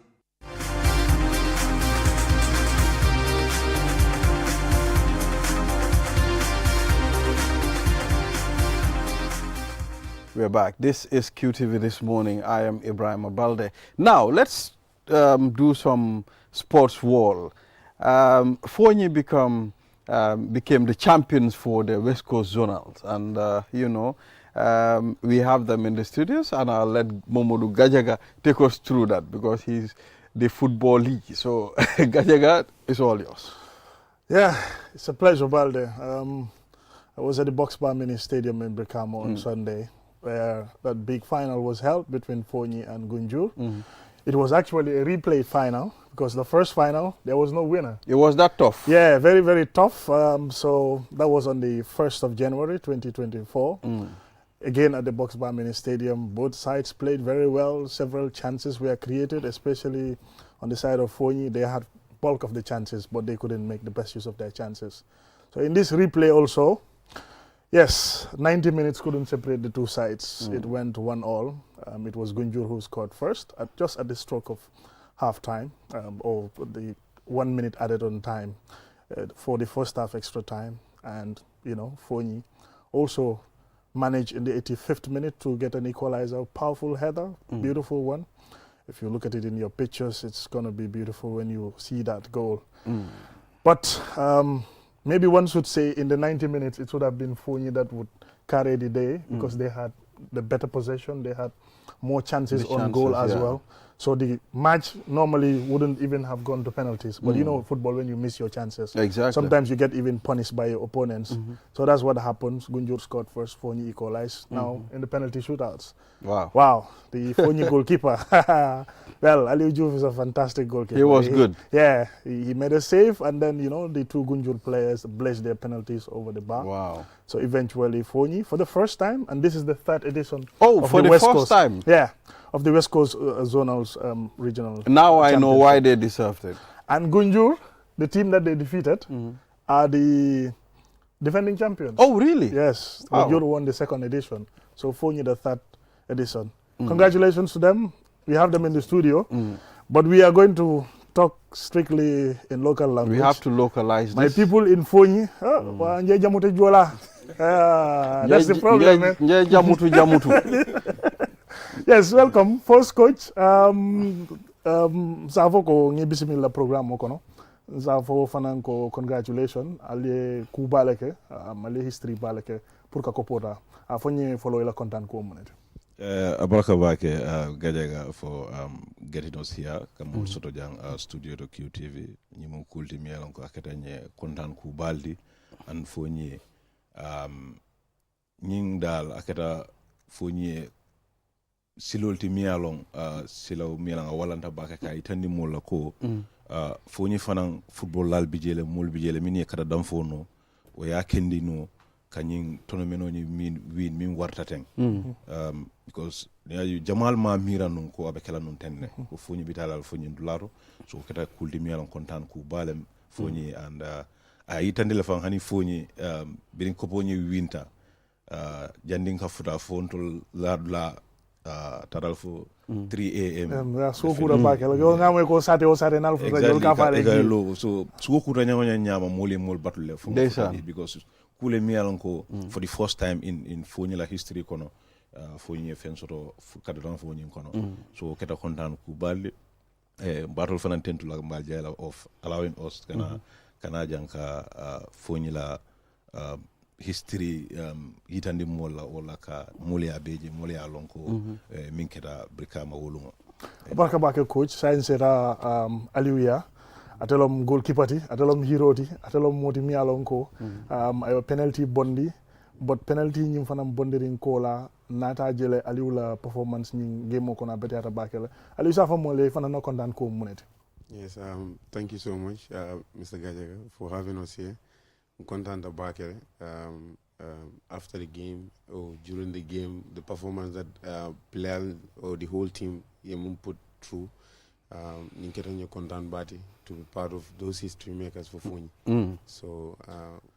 Speaker 1: We're back. This is QTV This Morning. I am Ibrahim Abalde. Now, let's do some sports wall. Fonyi became the champions for the West Coast Zonals. And, we have them in the studios, and I'll let Momodu Gajaga take us through that because he's the football league. So, Gajaga, it's all yours.
Speaker 8: Yeah, it's a pleasure, Balde. I was at the Box Bar Mini Stadium in Brikama on Sunday, where that big final was held between Fonyi and Gunjur. It was actually a replay final because the first final, there was no winner.
Speaker 1: It was that tough?
Speaker 8: Yeah, very, very tough. So that was on the 1st of January, 2024. Again, at the Box Bar Mini Stadium, both sides played very well. Several chances were created, especially on the side of Fonyi. They had bulk of the chances, but they couldn't make the best use of their chances. So in this replay also, yes, 90 minutes couldn't separate the two sides. It went 1-1. It was Gunjur who scored first, just at the stroke of half-time, or the 1 minute added on time for the first half extra time. And, Fonyi also managed in the 85th minute to get an equalizer. Powerful header, beautiful one. If you look at it in your pictures, it's going to be beautiful when you see that goal. But maybe one should say in the 90 minutes, it would have been Fonyi that would carry the day because they had the better possession. They had more chances on goal as well. So the match normally wouldn't even have gone to penalties. But football, when you miss your chances, sometimes you get even punished by your opponents. So that's what happens. Gunjur scored first, Fonyi equalized. Now in the penalty shootouts. Wow. The Fonyi goalkeeper. Well, Aliou Diouf is a fantastic goalkeeper.
Speaker 1: He was good.
Speaker 8: Yeah, he made a save, and then, the two Gunjur players blessed their penalties over the bar.
Speaker 1: Wow.
Speaker 8: So eventually Fonyi, for the first time, and this is the third edition
Speaker 1: of
Speaker 8: for
Speaker 1: the
Speaker 8: West
Speaker 1: first
Speaker 8: Coast.
Speaker 1: time?
Speaker 8: Yeah, of the West Coast Zonals Regional
Speaker 1: Now I know why they deserved it.
Speaker 8: And Gunjur, the team that they defeated, are the defending champions.
Speaker 1: Oh, really?
Speaker 8: Yes.
Speaker 1: Wow.
Speaker 8: Gunjur won the second edition. So Fonyi the third edition. Congratulations to them. We have them in the studio. But we are going to talk strictly in local language.
Speaker 1: We have to localize
Speaker 8: My
Speaker 1: this.
Speaker 8: people in Fonyi, that's the problem, man. Yes, welcome. First coach, Zafo ko ngi bismillah program ko no. Zafo fanan ko congratulations ali ku baleke, ali history baleke pour ka ko pota. Fonyi follow la content ko monet.
Speaker 9: Abaraka Bake Gajaga for getting us here. Kamu soto jang studio to QTV. Nyimu kulti mielon ko akatanye kontan ku baldi and Fonyi nying dal akata Fonyi silolti mielon silaw mielanga walanta baka kay tandi mola ko Fonyi fanan football lal bijele mul bijele mini kata damfono o ya kendi no kanyin tonomeno ni min warta ten because jamal ma mira nun ko abe kala nun tenne ko foni bitalal foni dularo so keta kuldi mi alon kontan ku balem foni and a yitande le fan hani foni birin ko poni winter jandin ka futa fontol la taral fo 3 am
Speaker 8: so kura bakela go ngam ko sate o sate nal futa jol ka faale
Speaker 9: so kura nyama mol batule fo because kule mi alon ko for the first time in foni la history kono foni fen soto kadon foni kono so keta kontan ku balde battle fanan tentu la mbal jayla of allowing us kana janka foni la history hitandi mola wala ka molia beje molia lonko min keta brikama wolungo
Speaker 8: barka bake coach science era aliwia atelom goalkeeper ti atelom hero ti atelom moti mi alonko ayo penalty bondi but penalty nyim fanam bondirin ko la nata jele aliwla performance nyim game ko na betata bakela aliou safa mo le fanana kontan ko munete.
Speaker 10: Yes, thank you so much Mr. Gajaga for having us here. I'm content about it. After the game or during the game, the performance that players or the whole team put through, Ninketanyo content bati to be part of those history makers for Funi. So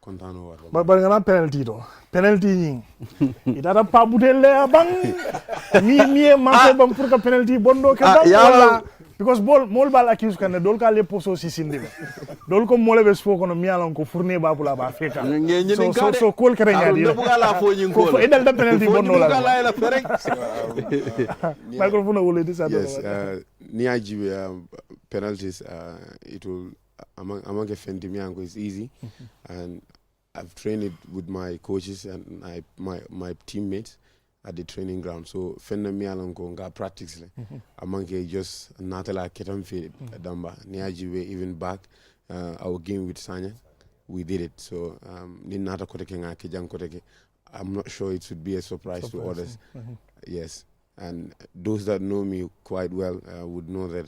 Speaker 10: content over.
Speaker 8: But ngana penalty do. Penalty nying. Idara pa budele abang. Mi ma bam pour ka penalty bondo ke wala. Because mol bal accuse kan dol ka le poso si sindi dol ko mole be sfo kono mi alon ko fourné ba pula ba feka so kol kere ngadi
Speaker 1: no bugala fo nyin ko
Speaker 8: ko edel da penalty bonno la
Speaker 1: la ferek
Speaker 8: microphone wole disa do.
Speaker 10: Yes, niaji penalties it will among fendi mi ango is easy and I've trained it with my coaches and my teammates at the training ground. So fenda mi alon ko nga practice le amanke just natala ketam fi damba niajiwe even back our game with Sanya we did it. So ni nata koteke nga ke jang koteke I'm not sure it should be a surprise to others. Yes, and those that know me quite well would know that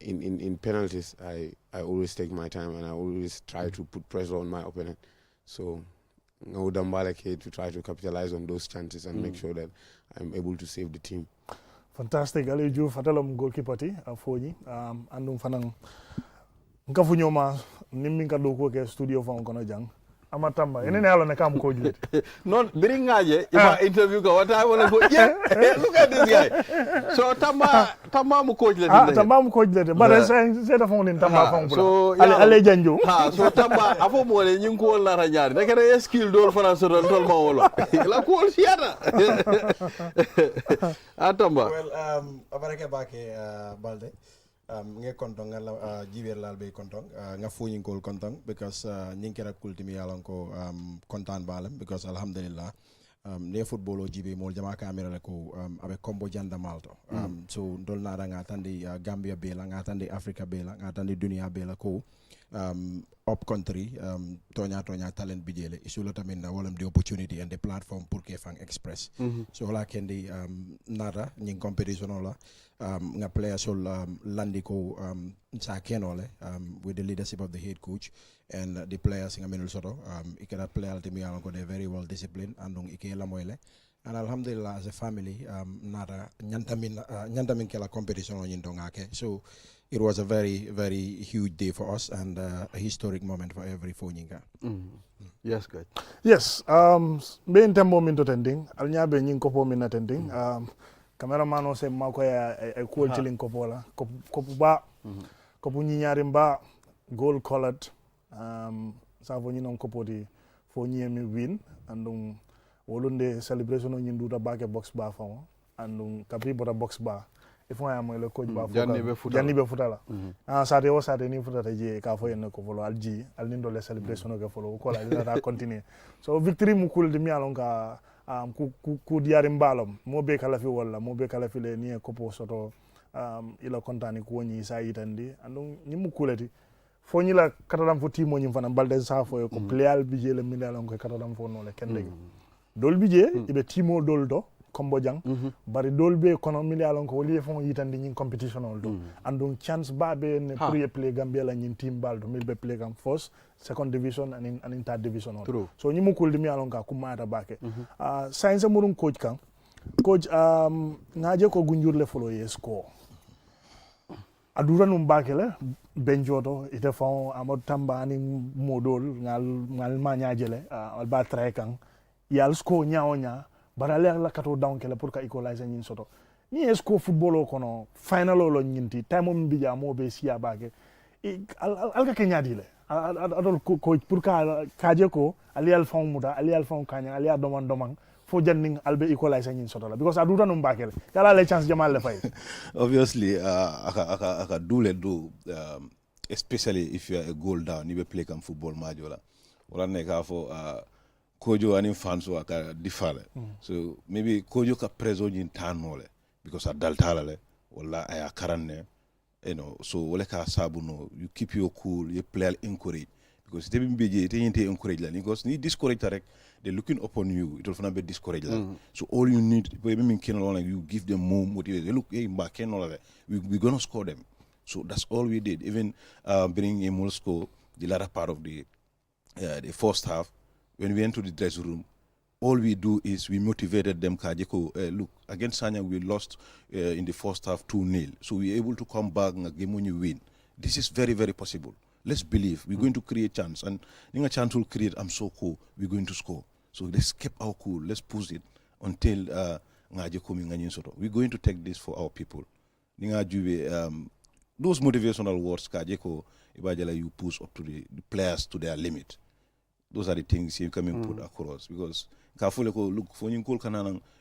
Speaker 10: in penalties I always take my time and I always try to put pressure on my opponent. So to try to capitalize on those chances and make sure that I'm able to save the team.
Speaker 8: Fantastic. Aliou Diouf atelom goalkeeper ti foñi andum fanang ngafu ñoma nimmi ngado ko ke studio fa kono jang amatamba ene ne ne kam ko julit
Speaker 1: non biri ngaje ifa interview ko wata wala ko look at this guy so tamba mu coach le
Speaker 8: tamba mu coach le but c'est da fon tamba fon so ale janjo
Speaker 1: so tamba afo mo le ñing ko la rañar ne kene skill dol fana so tol ma wolo la ko siata atamba
Speaker 11: well abaraka bake balde nge kontong ngala jiber lal be kontong nga fuñi ngol kontong because ninkera kultimi yalan ko kontan balam because alhamdulillah ne football o jibe mol jama camera le ko abe combo janda malto so dol na nga tandi Gambia be la nga tandi Africa be la nga tandi dunia be la ko up country tonya talent bijele isula tamin na walam the opportunity and the platform pour que fang express so la kendi nada ñing competition la nga player sol landi ko sa kenole with the leadership of the head coach and the players nga menul soto ikera player timi yalan ko they very well disciplined andong ikela moyle and alhamdulillah as a family nada nyantamin kala competition on ngake so it was a very, very huge day for us and a historic moment for every Fonyinga.
Speaker 1: Yes, good.
Speaker 8: Yes, be in tembo min to tending, alnya be nyin kopo min attending. Cameraman o se mako ya cool chilling kopola. Kopo ba, kopo nyinyari mba, gold colored. Savo nyinom kopo di Fonyi mi win andung wolunde celebration o nyinduta bake box bar famo andung kapri bota box bar. If I am le coach ba Janni be futala sate o sate ni futata je ka fo en ko folo alji alnindo le celebration ko folo ko la dina continue so victory mu kul de mi alon ka ku diari mbalom mo be kala fi wala mo be kala fi le ni ko po soto ila kontani ko ni sa yitandi andon ni mu kulati fo ni la katalam fo timo ni fana balde sa fo ko player bi je le mi alon ko katalam fo no le kende dol bi je ibe timo dol do Kombojang bari dol be kono mi alon ko woli fon yitande nyin competition ol do andum chance ba be ne pour play Gambia la nyin team bal do mil be play gam first second division and in third division ol so nyimu kul mi alon ka kuma ta bake science murum coach kan coach ngaje ko gunjurle folo yesko adura num bakele benjoto ite fon amod tamba ni modol ngal ma nyaajele al ba tray kan yal sko nyaonya barale la kato down kele pour ka equalize nyin soto ni esko football o kono final lo nyinti time mo bija mo be siya bake al ka kenyadile adol coach pour ka kaje ko ali al fon muda ali al fon kanya ali doman fo janning albe equalize nyin soto la because adura num bakele yala le chance jamal le fay
Speaker 9: obviously aka do especially if you are a goal down you be play kam football majola wala ne ka fo kojo anin fans wa ka difale so maybe kojo ka preso nyin tanole because a daltala le wala aya karanne you know so wala ka sabu no you keep your cool you play encourage because te bimbeje te yinte encourage la because ni discourage rek they looking upon you it will fana be discourage la so all you need maybe you give them more motivation look hey mba kenola we going to score them so that's all we did even bringing a more score the latter part of the first half when we went to the dressing room all we do is we motivated them kajeko look against Sanya we lost in the first half 2-0 so we were able to come back and game when you win this is very very possible. Let's believe we're going to create chance, and in a chance will create. I'm so cool. We're going to score. So let's keep our cool. Let's push it until we're going to take this for our people. Those motivational words, Kajeko, you push up to the players to their limit. Those are the things you can put across because look for you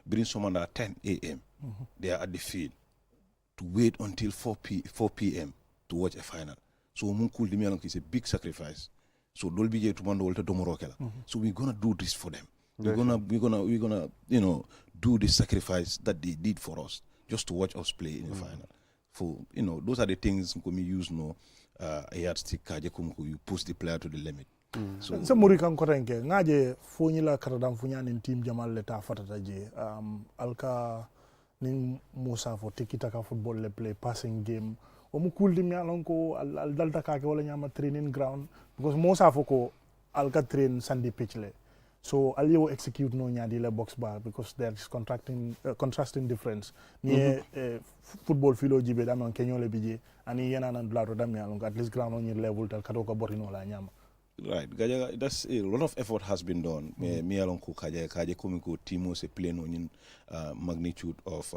Speaker 9: bring someone at 10 a.m. They are at the field to wait until 4 p.m. to watch a final. So Munkul Dimialonk is a big sacrifice. So Dolby to Mandolta Domorokela. So we're gonna do this for them. We're gonna do this sacrifice that they did for us just to watch us play in the final. For those are the things we use a yardstick you push the player to the limit.
Speaker 8: So Murikan Korenke, ngaje fonila karadam funyan team Jamal leta fatata je alka nin Musa for tiki-taka football le play passing game. Omu kuldi mi alonko al dalta kake wala nyama training ground because Musa foko alka train sandy pitch le so aliyo execute no nyadi le box bar because there is contrasting difference ni football philo jibe dam on kenyo le bije ani yana nan blato dam mi alonko at least ground on level tal kato ko borino la nyama.
Speaker 9: Right, Gaja, that's a lot of effort has been done. Me along Kaja Komiko Timo se play on magnitude of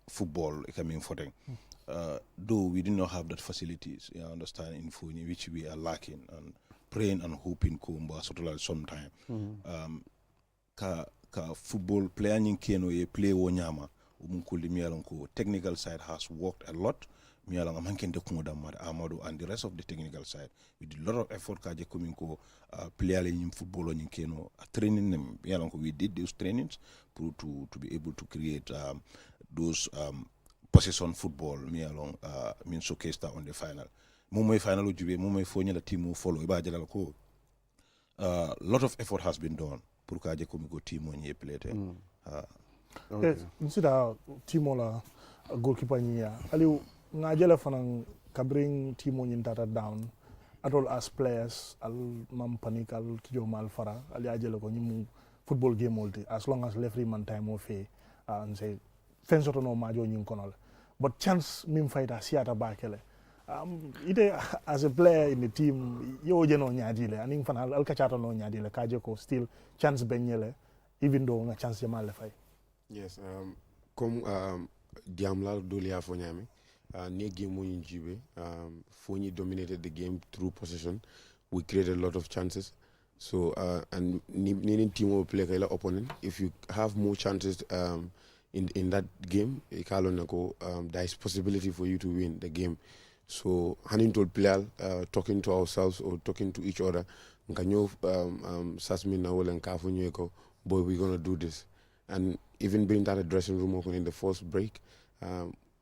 Speaker 9: football coming for them. Though we did not have that facilities, you understand, in Funi, which we are lacking and praying and hoping Kumba sometime. Ka football player in Keno play wonyama. Umunkuli mialonko technical side has worked a lot. Mialong amankende kumoda Amado and the rest of the technical side. We did a lot of effort kaje kuminko player in football in Keno training them. Mialonko we did those trainings to be able to create those possession football mean showcase that on the final. Mumai final ujube mumai fonya la team follow iba jala ko lot of effort has been done pour kaje komiko team on play te
Speaker 8: nsida team la goalkeeper nya ali ngajela fanan kabring team on tata down at all as players al mam panic al kijo mal fara ali ajela ko nyimu football game multi as long as referee man time of and say fensoto no majo nyin kono but chance mim fighter siata bakele ite as a player in the team yo jeno nyaadile aning fan al kachata no nyaadile kaje ko still chance benyele even though nga chance jamal le fay
Speaker 10: yes comme diamla dolia fo nyami ne game mo njibe Fonyi dominated the game through possession. We created a lot of chances. So and needing team will play like opponent. If you have more chances in that game, there is possibility for you to win the game. So handing to player, talking to ourselves or talking to each other, Sasmin Nawal and Kafu boy, we're gonna do this. And even being that dressing room open in the first break,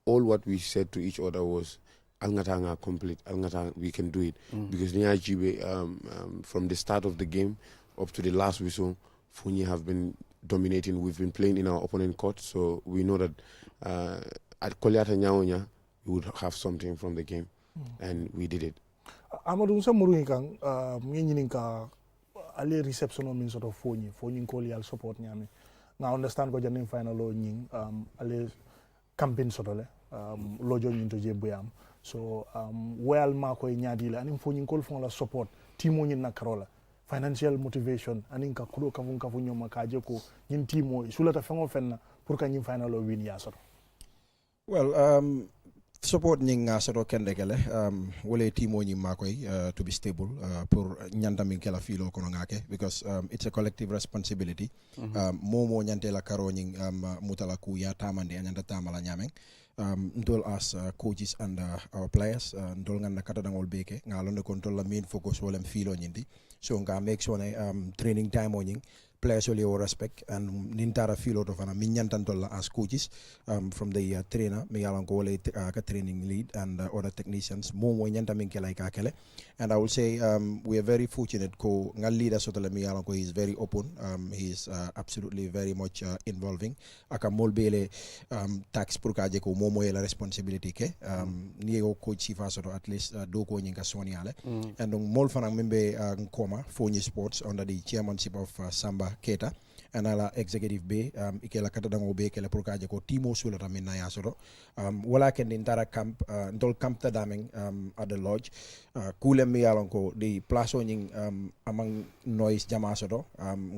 Speaker 10: all what we said to each other was Alngatanga complete, Alngatanga, we can do it. Because from the start of the game up to the last whistle, Fonyi have been dominating. We've been playing in our opponent court, so we know that at Koliata Nyaonya we would have something from the game, and we did it.
Speaker 8: Amadou sa muru kang ngini ka ale reception min sort of phone call yal support nyame. Now understand ko janin final lo nying ale campaign sort of lojo nyin to je buyam. So well ma ko nyadi la anim phone call fon la support timo nyin na karola. Financial motivation anin ka kudo ka fun nyoma ka je ko nyin timo sulata fengo fenna pour ka nyin final lo win ya sort.
Speaker 11: Well, support nying soro kende kele wole timo nyi makoy to be stable pour nyanda min kala filo kono ngake because it's a collective responsibility. Momo nyante la karo nying mutala ku ya tamande nyanda tamala nyameng. Ndol as coaches and our players ndol nganda kata dangol beke ngalonde control la main focus wolem filo nyindi so nga make sure training time o nying players will respect and nintara feel out of an minyantantola as coaches from the trainer Miyalanko ka training lead and other technicians momo nyanta minke like akele and I will say we are very fortunate ko ngal leader sotole Miyalanko is very open he is absolutely very much involving aka molbele tax pour kaje ko momo la responsibility ke niego coach sifa soto at least do ko nyinga soniale and donc mol fanang membe koma Fonyi Sports under the chairmanship of Samba Keita and ala executive be ikela kata dango be kele pour kaje ko timo sula tamina ya soro wala ken intara camp ndol camp ta daming at the lodge kule mi yalon ko the place nying among noise jama soro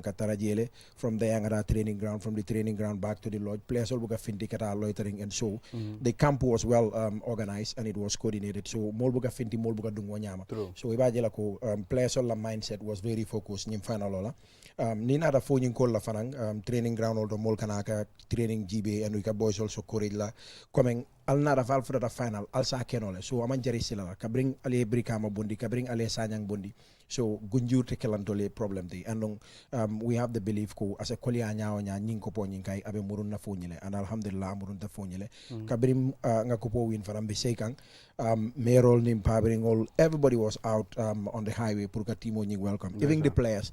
Speaker 11: katara jele from the angara training ground from the training ground back to the lodge players all buka finti kata loitering and so the camp was well organized and it was coordinated so mol buka finti mol buka dungo nyama so ibajela ko players all la mindset was very focused nyim final lola nin ada fo nyin kol la fanang training ground also mol kanaka training GB and we ka boys also courage la coming al nada fal for the final al sa kenole so aman jari sila ka bring ale brikama bondi ka bring ale sanyang bondi so gunjur te kelantole problem de and we have the belief ko as a kolia nyaaw nya nyin ko po nyin kai abe murun na fo nyile and alhamdulillah murun ta fo nyile ka bring nga ko po win faram be sekang merol nim pabring all everybody was out on the highway pour ka timo nyin welcome even the players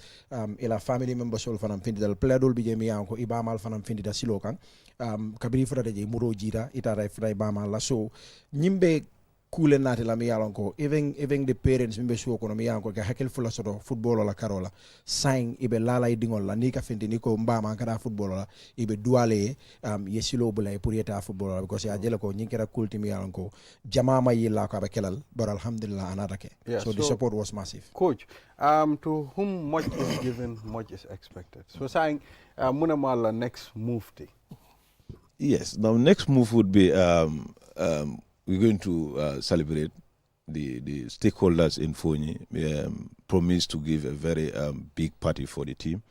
Speaker 11: ila family members all fanam findi dal player dol bi je mi yanko ibamal fanam findi da silokan kabiri fota je muro jita itara fray bama la so nyimbe kule nati la mi yalon ko even the parents mimbe suwo kono mi yanko ka hakel fula soto football la karola sign ibe lala dingol la ni ka findi ni ko mbama kada football la ibe duale yesilo bulay pour yeta football la because ya jele ko nyinkira kulti mi yalon ko jamama yilla ko be kelal but alhamdulillah anatake so the support was massive.
Speaker 1: Coach, to whom much is given, much is expected. So saying munamala next move day.
Speaker 9: Yes, now next move would be we're going to celebrate the stakeholders in Fonyi. Promise to give a very big party for the team,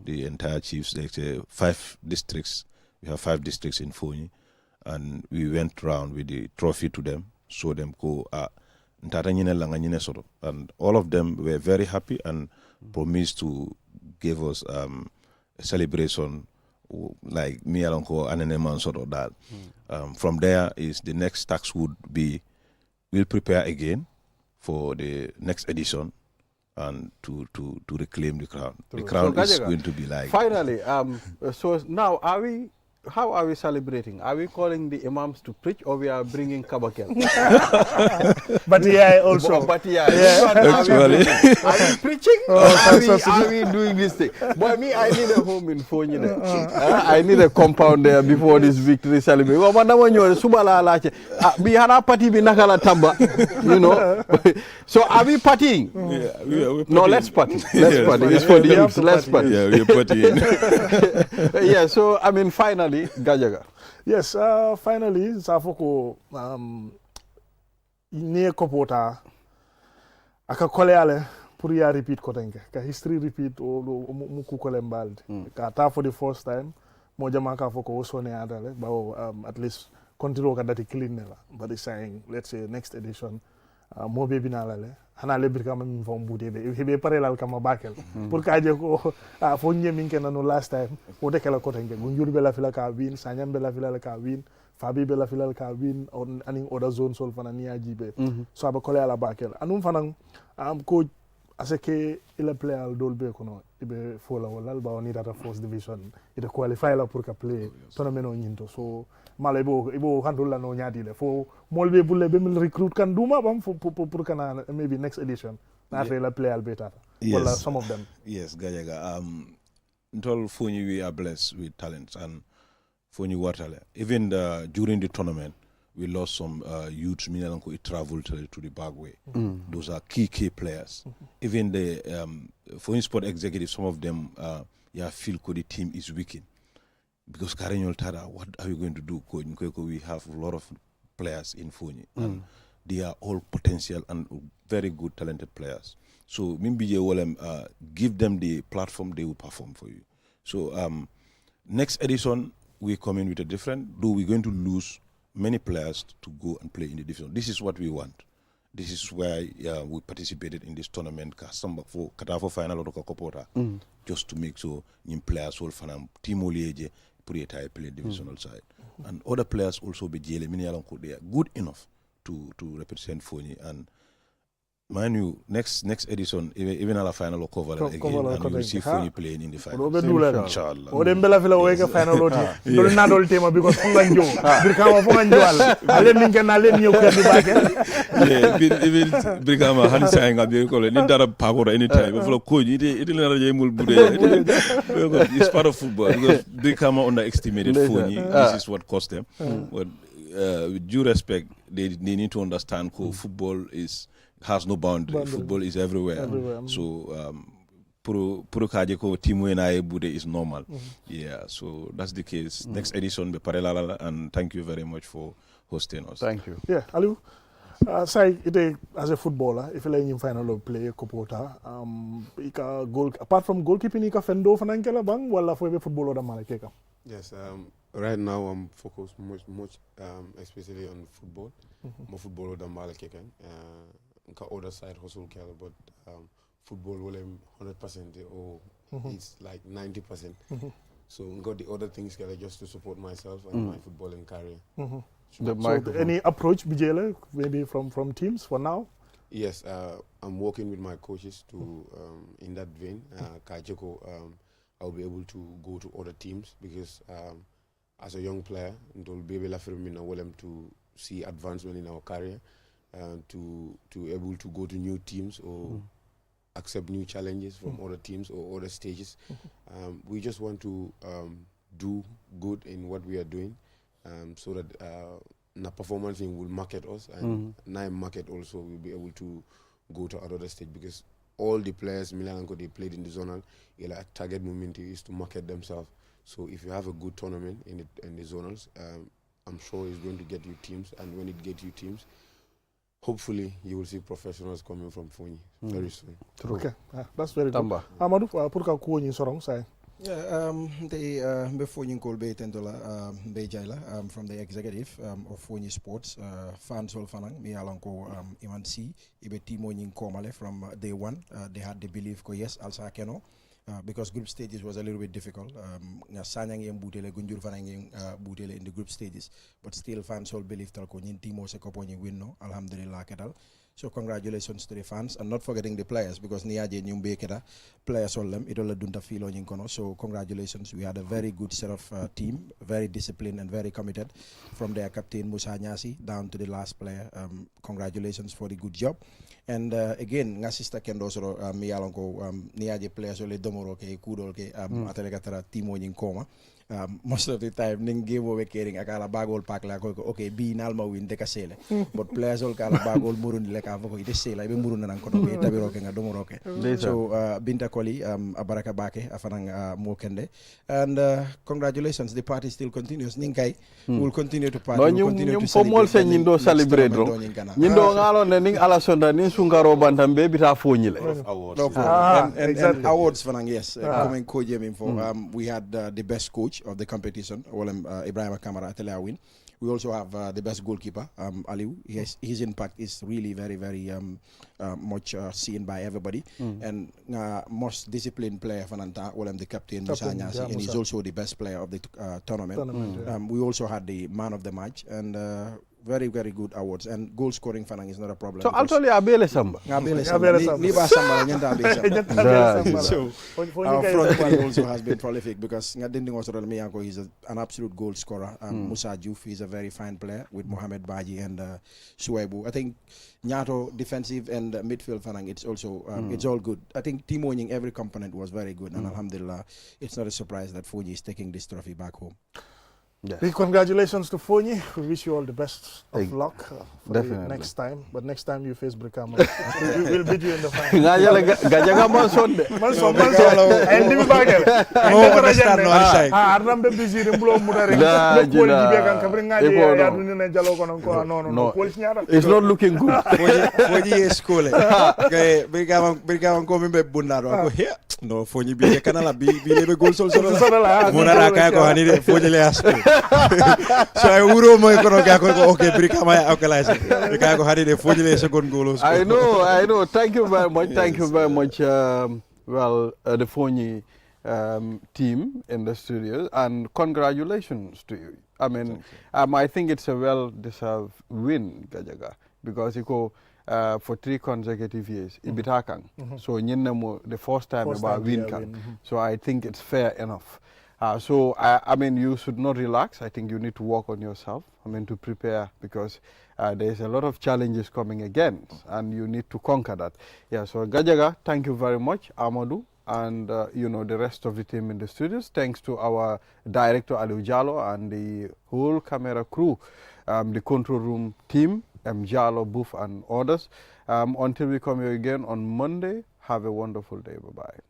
Speaker 9: the entire chiefs. Like 5 districts, we have 5 districts in Fonyi, and we went around with the trophy to them, show them go and all of them were very happy and promised to give us a celebration like me alonko and sort of that. From there is the next tax would be we'll prepare again for the next edition and to reclaim the crown. The crown so, is going to be like
Speaker 1: finally so now how are we celebrating? Are we calling the imams to preach or we are bringing kabakel?
Speaker 8: But yeah, also.
Speaker 1: But yeah. Actually. Are we preaching or are we doing this thing? Boy, me, I need a home in Fonyi. I need a compound there before this victory celebration. You know? So are we partying?
Speaker 9: Yeah, we're
Speaker 1: no, let's party. Let's party. It's for the youth. Let's party.
Speaker 9: Yeah, we're partying.
Speaker 1: Yeah, so I mean, finally, Gajaga.
Speaker 8: Yes, finally, Safoko near Kopota. Aka koleale pour ya repeat kotenke. Ka history repeat o muku kolembaldi. Ka ta for the first time. Moja maka foko osone adale. But at least continue ka dati clean nela. But it's saying, let's say next edition, mo baby na lale. Hana lebir kama min fo mbude be hebe parelal kama bakel pour kaje ko fo nyemin ken no last time o de kala ko tenge gunjur be la fila ka win sanyam be la fila ka win fabi be la fila ka win on aning other zone sol fana ni ajibe so aba kole ala bakel anum fanan ko asake ila player al dolbe kono ibe fola wala ba oni data first division ita qualify la pour ka play tournament o nyinto so mala ibo handula no nyadi le fo molbe bulle be mil recruit kan duma bam pour kana maybe next edition na la player al beta wala some of them.
Speaker 9: Yes, Gajaga. Until Fonyi we are blessed with talents and Fonyi Watale. Even during the tournament, we lost some youths. Minalanko traveled to the back way. Those are key players. Even the Fonyi sport executives, some of them, feel the team is weakened because Karenyol Tara. What are we going to do, Coach? We have a lot of players in Fonyi, and they are all potential and very good, talented players. So Mimbije Wolem, give them the platform, they will perform for you. So next edition, we come in with a different, though we're going to lose many players to go and play in the division. This is what we want. This is why we participated in this tournament, for Katafo final or Kopota, just to make sure new players will find team Olieje, play divisional side. And other players also be JL, they are good enough to represent Fonyi. And mind you, next edition, even a final or cover again, and you will see Fonyi playing in the final. Inshallah.
Speaker 8: O dem bela fila weka final oti. Dol na dol tema because fonganjo. Birkama fonganjo al. Ale ninka na le niyo kwa dibake.
Speaker 9: Yeah, even Birkama hani saying abi ko le ni dara pagora anytime. Before coach, it na raje mul bude. It's part of football because Birkama underestimated Fonyi. This is what cost them. But with due respect, they need to understand football has no boundary. Football is everywhere. So puro kaje ko timu na bude is normal. Yeah, so that's the case. Next edition be parallel, and thank you very much for hosting us.
Speaker 1: Thank you.
Speaker 8: Yeah, Aliu. Say it as a footballer, if you like in final play Kopota, apart from goalkeeping, ika fendo fanankela bang wala for a footballer da malakeka.
Speaker 10: Yes, right now I'm focused much especially on football. More football than malakeka. Other side hustle kela, but football will 100% or it's like 90%. So got the other things kela just to support myself and my footballing career.
Speaker 8: So any approach Bijele maybe from teams for now?
Speaker 10: Yes, I'm working with my coaches to in that vein. Kajeko, I'll be able to go to other teams because as a young player, it will be able to see advancement in our career. To able to go to new teams or accept new challenges from other teams or other stages. We just want to do good in what we are doing so that the performance will market us and Naim market also will be able to go to another stage because all the players Milanko they played in the zonal, target moment is to market themselves. So if you have a good tournament in the zonals, I'm sure it's going to get you teams, and when it gets you teams, hopefully you will see professionals coming from Fonyi very soon.
Speaker 8: True. Okay, that's very good. Amadou, pourquoi Fonyi sorong say?
Speaker 11: Yeah, before you call Tendola Bejaila from the executive of Fonyi Sports, fans all fanang mi alanko imansi ibe timo nyin komale from day one. They had the belief ko yes alsa keno. Because group stages was a little bit difficult. Sanyang yung butele, gunjur fanang yung butele in the group stages. But still fans all believe talko nyin timo se kopo nyin win no. Alhamdulillah ketal. So congratulations to the fans and not forgetting the players because niaje nyum be keta players all them it all dunta filo nyin kono. So congratulations. We had a very good set of team, very disciplined and very committed from their captain Musa Nyasi down to the last player. Congratulations for the good job. And again, nga sister kendo soro mi yalon ko niaje players ole domoro ke kudol ke atele katara timo nyin koma. Most of the time ning game over caring akala bagol pack la ko okay bi nalma win de kasele but players all kala bagol murun le ka foko ite sela be murun nan ko to be tabiro ke nga domoro ke so Binta Koli abaraka bake afanang mo kende and congratulations, the party still continues ning kai will continue to party, will continue to celebrate
Speaker 1: se nyindo celebrate ro nyindo ngalo ne ning ala sonda ning sungaro bantambe bita fonyile
Speaker 11: and awards fanang yes coming ko jemi for we had the best coach of the competition, Ibrahim Kamara Telawin. We also have the best goalkeeper, Aliu. His impact is really very, very much seen by everybody. And most disciplined player, Fananta, the captain, Musa Nyasi, and he's also the best player of the tournament. We also had the man of the match, and very good awards, and goal scoring fanang is not a problem.
Speaker 1: So I'll tell you Abele Samba.
Speaker 11: Abele Samba. Liba Samba nyenda Abele Samba. So our front man also has been prolific because Ngadindi Osoro Miyako is an absolute goal scorer. Musa Diouf is a very fine player with Mohamed Baji and Suwaibu. I think Nyato defensive and midfield fanang, it's also it's all good. I think Timo Nying, every component was very good, and alhamdulillah, it's not a surprise that Fonyi is taking this trophy back home.
Speaker 1: Yes.
Speaker 8: Big congratulations to Fonyi. We wish you all the best of luck for the
Speaker 1: Definitely.
Speaker 8: next time. But next time you face Brikama, we'll beat you in the final.
Speaker 1: Gajaga Manson.
Speaker 8: Manson. And Dimi Bagel. Arnambe busy Rimbulo Mudari. No.
Speaker 1: It's not looking good.
Speaker 11: Fonyi is school. Brikama coming back Bundaro. No, Fonyi be canala be goal so Munara Kako Hanide Fonyi le ask. So I would okay, Brikama Alkalize. Kako had it a 40 second goal.
Speaker 1: I know. Thank you very much. Thank you very much. The Fonyi team in the studio, and congratulations to you. I mean, I think it's a well-deserved win, Gajaga, because you go for 3 consecutive years. Ibitakang. So the first time about win. So I think it's fair enough. So, I mean, you should not relax. I think you need to work on yourself, to prepare, because there's a lot of challenges coming again, and you need to conquer that. Yeah, so Gajaga, thank you very much, Amadou, and, the rest of the team in the studios. Thanks to our director, Aliu Jallo, and the whole camera crew, the control room team, Jallo, Boof, and others. Until we come here again on Monday, have a wonderful day. Bye-bye.